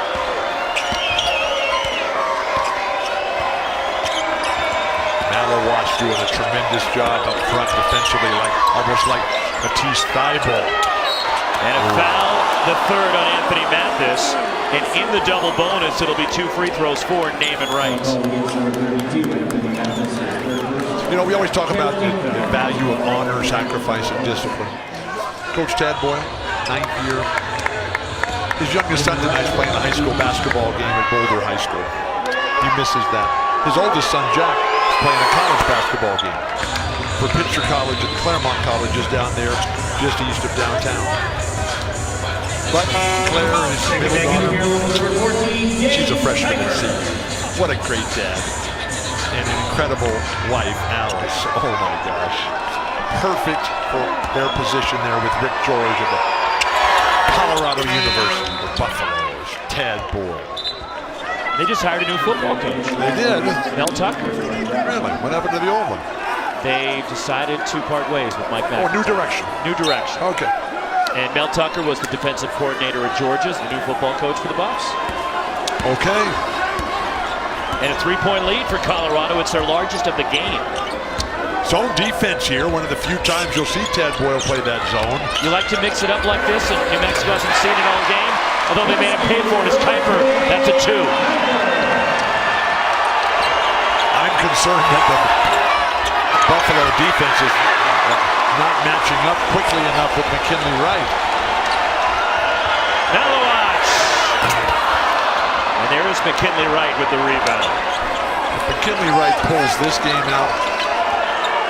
Malawatch doing a tremendous job up front defensively, almost like Matisse Thybulle. And a foul, the third on Anthony Mathis. And in the double bonus, it'll be 2 free throws for Naaman Wright. You know, we always talk about the value of honor, sacrifice, and discipline. Coach Tad Boyle, 9th year. His youngest son tonight is playing a high school basketball game at Boulder High School. He misses that. His oldest son, Jack, is playing a college basketball game for Pitzer College and Claremont College is down there just east of downtown. But Claire and his middle daughter, she's a freshman at sea. What a great dad. And an incredible wife, Alice. Oh my gosh. Perfect for their position there with Rick George at the Colorado University, the Buffaloes. Tad Boyle. They just hired a new football coach. They did. Mel Tucker. Really? What happened to the old one? They decided to part ways with Mike Mack. Oh, new direction. New direction. Okay. And Mel Tucker was the defensive coordinator at Georgia, the new football coach for the Buffs. Okay. And a 3-point lead for Colorado. It's their largest of the game. Zone defense here. One of the few times you'll see Tad Boyle play that zone. You like to mix it up like this, and New Mexico hasn't seen it all game. Although they made him pay for it as Kuiper. That's a 2. I'm concerned that the Buffalo defense is not matching up quickly enough with McKinley Wright. Malawatch. And there is McKinley Wright with the rebound. If McKinley Wright pulls this game out,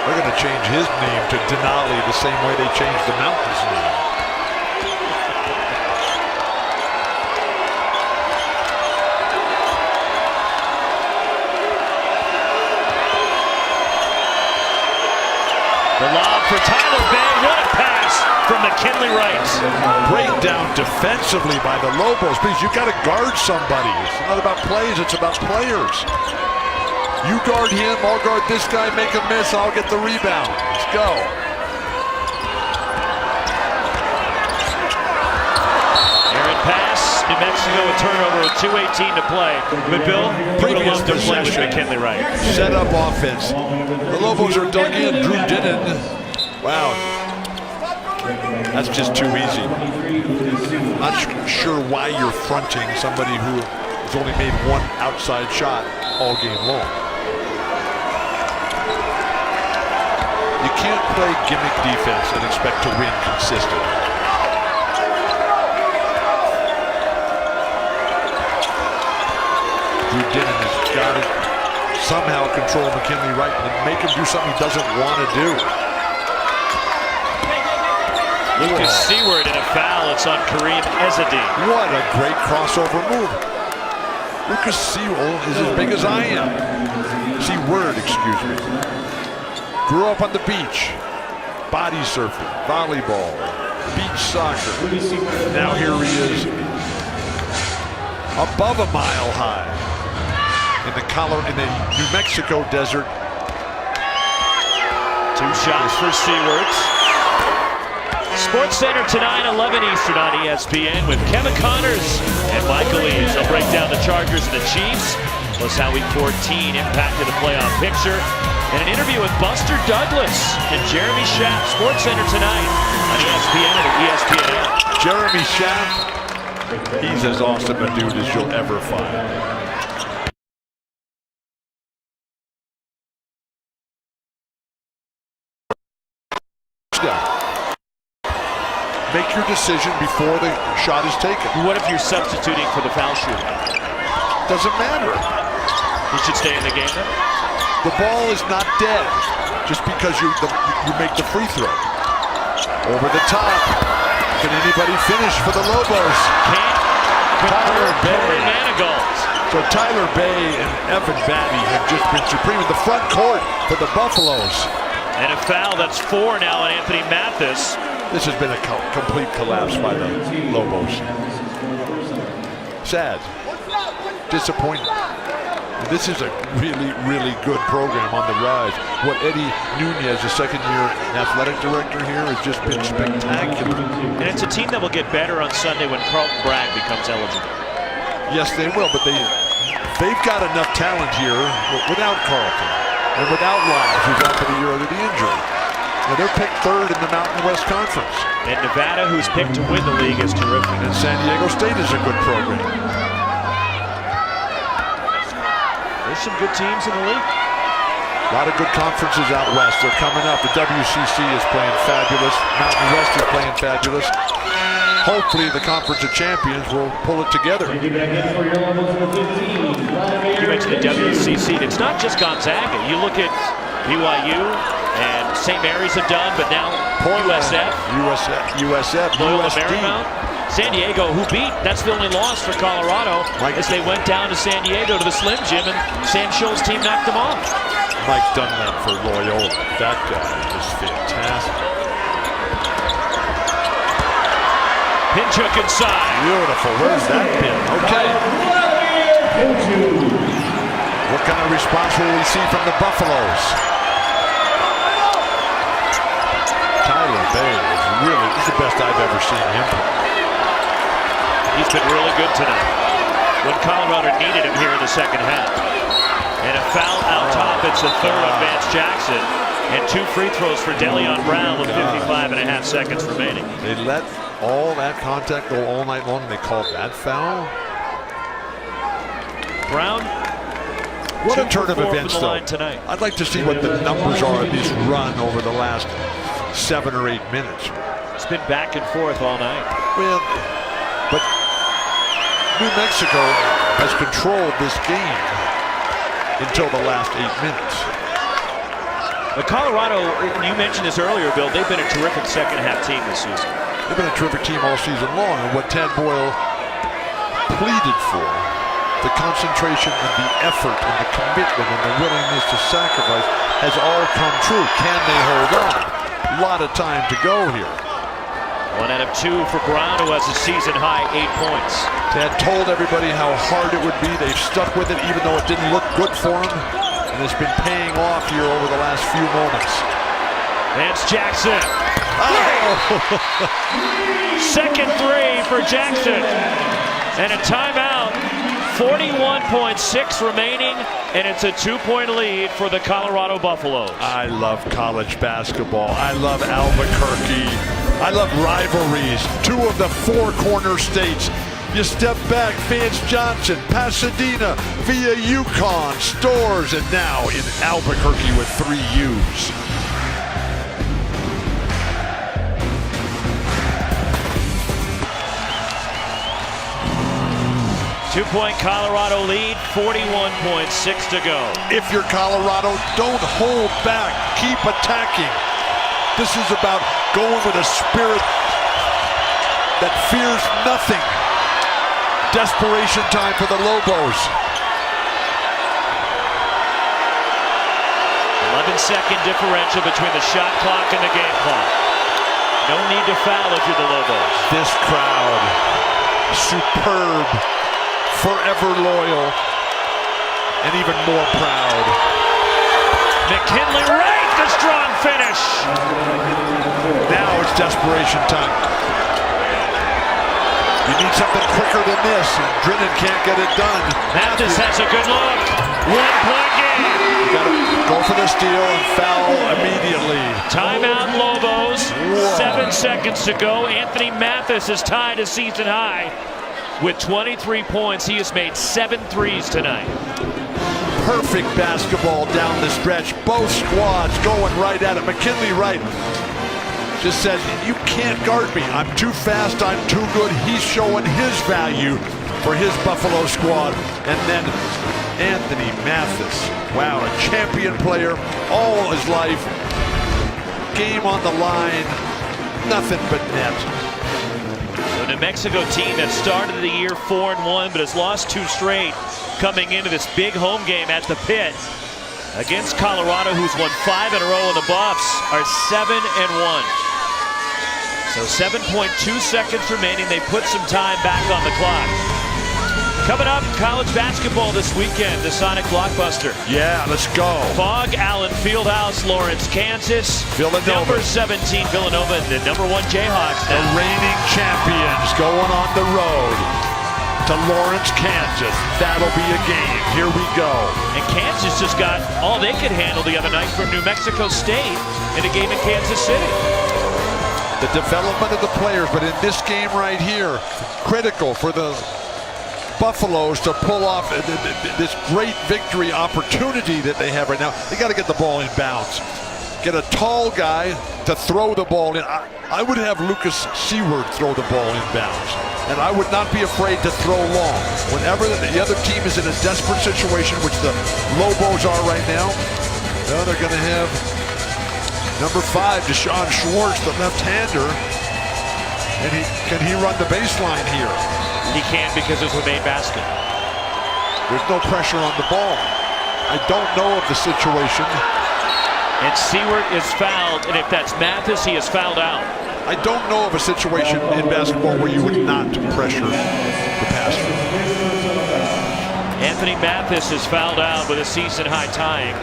they're going to change his name to Denali the same way they changed the Mountains name. The lob for Tyler Bay. What a pass from McKinley Wright. Breakdown defensively by the Lobos. Please, you've got to guard somebody. It's not about plays, it's about players. You guard him, I'll guard this guy, make a miss, I'll get the rebound. Let's go. Aaron pass. New Mexico a turnover with 2:18 to play. But Bill, you would love to play with McKinley Wright. Set up offense. The Lobos are dug in. Drew Dinnan. Wow. That's just too easy. Not sure why you're fronting somebody who has only made one outside shot all game long. You can't play gimmick defense and expect to win consistently. Drew Dinnan has got to somehow control McKinley Wright and make him do something he doesn't want to do. Lucas Seward in a foul. It's on Kareem Ezzedine. What a great crossover move. Lucas Seward is as big as I am. Seward, excuse me. Grew up on the beach. Body surfing, volleyball, beach soccer. Now here he is above a mile high in the New Mexico desert. 2 shots for Seward. Sports Center tonight, 11 Eastern on ESPN with Kevin Connors and Michael Eaves. They'll break down the Chargers and the Chiefs, plus how Week 14 impacted the playoff picture. And an interview with Buster Douglas and Jeremy Schaap, SportsCenter tonight on ESPN and ESPN app. Jeremy Schaap, he's as awesome a dude as you'll ever find. Make your decision before the shot is taken. What if you're substituting for the foul shooter? Doesn't matter. He should stay in the game then? The ball is not dead just because you make the free throw. Over the top. Can anybody finish for the Lobos? Can't. Tyler Bay. Manigolds. So Tyler Bay and Evan Batty have just been supreme in the front court for the Buffaloes. And a foul, that's 4 now on Anthony Mathis. This has been a complete collapse by the Lobos. Sad. Disappointing. And this is a really, really good program on the rise. What Eddie Nunez, the second-year athletic director here, has just been spectacular. And it's a team that will get better on Sunday when Carlton Bragg becomes eligible. Yes, they will, but they've got enough talent here without Carlton and without Lyles, who's out for the year due to the injury. Now they're picked 3rd in the Mountain West Conference. And Nevada, who's picked to win the league, is terrific. And San Diego State is a good program. There's some good teams in the league. A lot of good conferences out west. They're coming up. The WCC is playing fabulous. Mountain West is playing fabulous. Hopefully the Conference of Champions will pull it together. You mentioned the WCC. It's not just Gonzaga. You look at BYU and St. Mary's have done, but now USF, Loyola Marymount. San Diego, who that's the only loss for Colorado, as they went down to San Diego to the Slim Jim, and Sam Scholl's team knocked them off. Mike Dunlap for Loyola. That guy is fantastic. Pinchuk inside. Beautiful. Where's that pin? Okay. What kind of response will we see from the Buffaloes? Tyler Bay is the best I've ever seen him play. He's been really good tonight when Colorado needed him here in the second half. And a foul out top. It's the 3rd on Vance Jackson. And 2 free throws for Deleon Brown with 55.5 seconds remaining. They let all that contact go all night long. They called that foul. Brown. What a turn of events, though. Tonight. I'd like to see what the numbers are of this run over the last 7 or 8 minutes. It's been back and forth all night. Well, but New Mexico has controlled this game until the last 8 minutes. But Colorado, you mentioned this earlier, Bill, they've been a terrific second half team this season. They've been a terrific team all season long, and what Tad Boyle pleaded for, the concentration and the effort and the commitment and the willingness to sacrifice, has all come true. Can they hold on? A lot of time to go here. 1 out of 2 for Brown, who has a season-high 8 points. Tad told everybody how hard it would be. They've stuck with it even though it didn't look good for them. And it's been paying off here over the last few moments. Vance Jackson. Oh! Second 3 for Jackson. And a timeout. 41.6 remaining, and it's a 2-point lead for the Colorado Buffaloes. I love college basketball. I love Albuquerque. I love rivalries. 2 of the 4 corner states. You step back, Vance Johnson, Pasadena, via Yukon, Stores, and now in Albuquerque with 3 U's. Two-point Colorado lead, 41.6 to go. If you're Colorado, don't hold back. Keep attacking. This is about going with a spirit that fears nothing. Desperation time for the Lobos. 11-second differential between the shot clock and the game clock. No need to foul if you're the Lobos. This crowd, superb, forever loyal, and even more proud. McKinley right, the strong finish. Now it's desperation time. You need something quicker than this, and Drennan can't get it done. Mathis has a good look. 1-point game. You gotta go Go for the steal and foul immediately. Timeout Lobos. Whoa. 7 seconds to go. Anthony Mathis is tied a season high with 23 points. He has made 7 threes tonight. Perfect basketball down the stretch. Both squads going right at it. McKinley Wright just says, you can't guard me. I'm too fast. I'm too good. He's showing his value for his Buffalo squad. And then Anthony Mathis. Wow, a champion player all his life. Game on the line. Nothing but net. The New Mexico team that started the year 4-1 but has lost 2 straight coming into this big home game at the Pit against Colorado, who's won 5 in a row, and the Buffs are 7-1. So 7.2 seconds remaining. They put some time back on the clock. Coming up, college basketball this weekend, the Sonic Blockbuster. Yeah, let's go. Fog Allen Fieldhouse, Lawrence, Kansas. Villanova. Number 17, Villanova, and the number 1 Jayhawks. The reigning champions going on the road to Lawrence, Kansas. That'll be a game. Here we go. And Kansas just got all they could handle the other night from New Mexico State in a game in Kansas City. The development of the players, but in this game right here, critical for the Buffaloes to pull off this great victory opportunity that they have right now. They got to get the ball in bounds. Get a tall guy to throw the ball in. I would have Lucas Seward throw the ball in bounds. And I would not be afraid to throw long. Whenever the other team is in a desperate situation, which the Lobos are right now, they're going to have number 5, Deshaun Schwartz, the left-hander. And can he run the baseline here? He can't because it's a made basket. There's no pressure on the ball. I don't know of the situation. And Seward is fouled, and if that's Mathis, he is fouled out. I don't know of a situation in basketball where you would not pressure the passer. Anthony Mathis is fouled out with a season-high tying.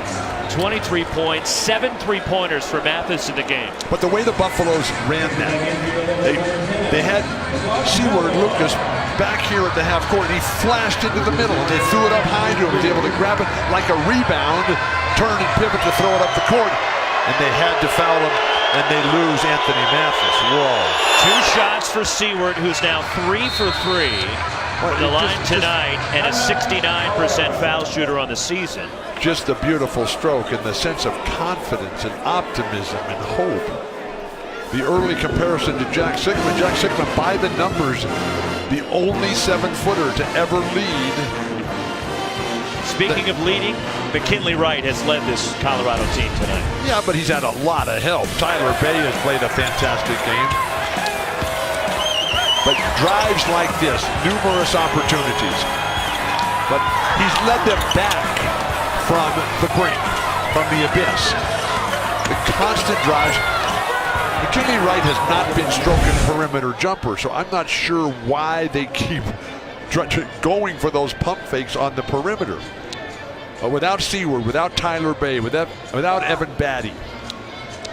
23 points, 7 3-pointers for Mathis in the game. But the way the Buffaloes ran that, they had Seward, Lucas, back here at the half court, and he flashed into the middle, and they threw it up high to him. He was able to grab it like a rebound, turn and pivot to throw it up the court, and they had to foul him, and they lose Anthony Mathis. Whoa. 2 shots for Seward, who's now 3 for 3 from the line tonight, and a 69% foul shooter on the season. Just a beautiful stroke, and the sense of confidence and optimism and hope. The early comparison to Jack Sikman. Jack Sikman, by the numbers, the only 7-footer to ever lead. Speaking of leading, McKinley Wright has led this Colorado team tonight. Yeah, but he's had a lot of help. Tyler Bay has played a fantastic game. But drives like this, numerous opportunities. But he's led them back from the brink, from the abyss. The constant drives. McKinley Wright has not been stroking perimeter jumper, so I'm not sure why they keep going for those pump fakes on the perimeter. Without Seward, without Tyler Bay, without Evan Batty,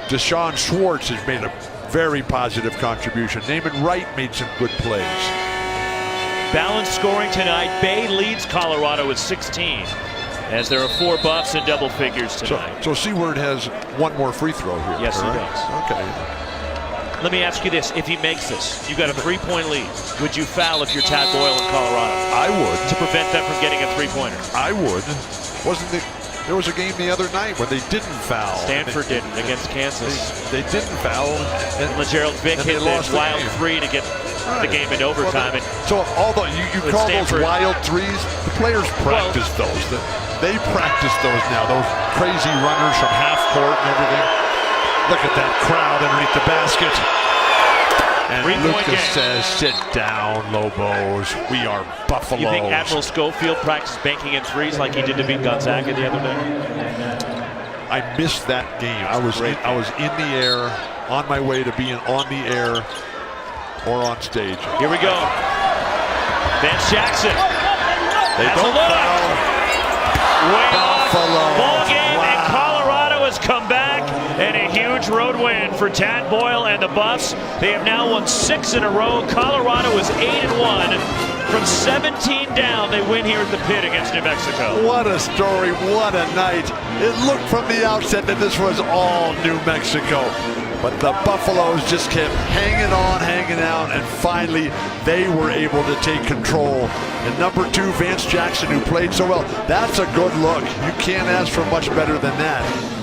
Deshaun Schwartz has made a very positive contribution. Naaman Wright made some good plays. Balanced scoring tonight. Bay leads Colorado with 16. As there are 4 Buffs in double figures tonight. So Seward has 1 more free throw here. Yes, right? he does. Okay. Let me ask you this. If he makes this, you've got a 3-point lead. Would you foul if you're Tad Boyle in Colorado? I would. To prevent them from getting a 3-pointer? I would. There was a game the other night where they didn't foul. Stanford didn't against Kansas. They didn't foul. And LeGerald Vick hit that wild 3 to get the game in overtime. So although you call Stanford, those wild 3s, the players practice those. They practice those now, those crazy runners from half court and everything. Look at that crowd underneath the basket. And Lucas says, sit down, Lobos. We are Buffalo. You think Admiral Schofield practiced banking in 3s like he did to beat Gonzaga the other day? I missed that game. I was in the air, on my way to being on the air or on stage. Here we go. Vance Jackson. They don't foul. Way off. Ball game, Wow. and Colorado has come back, and a huge road win for Tad Boyle and the Buffs. They have now won 6 in a row. Colorado is 8-1. From 17 down, they win here at the pit against New Mexico. What a story, what a night. It looked from the outset that this was all New Mexico. But the Buffaloes just kept hanging on, hanging out, and finally they were able to take control. And number 2, Vance Jackson, who played so well, that's a good look. You can't ask for much better than that.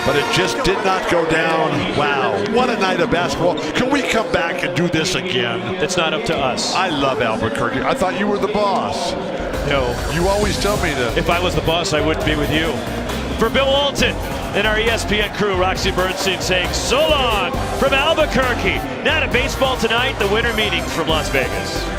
But it just did not go down. Wow, what a night of basketball. Can we come back and do this again? It's not up to us. I love Albuquerque. I thought you were the boss. No. You always tell me to. If I was the boss, I wouldn't be with you. For Bill Walton and our ESPN crew, Roxy Bernstein saying so long from Albuquerque. Now to baseball tonight, the winter meetings from Las Vegas.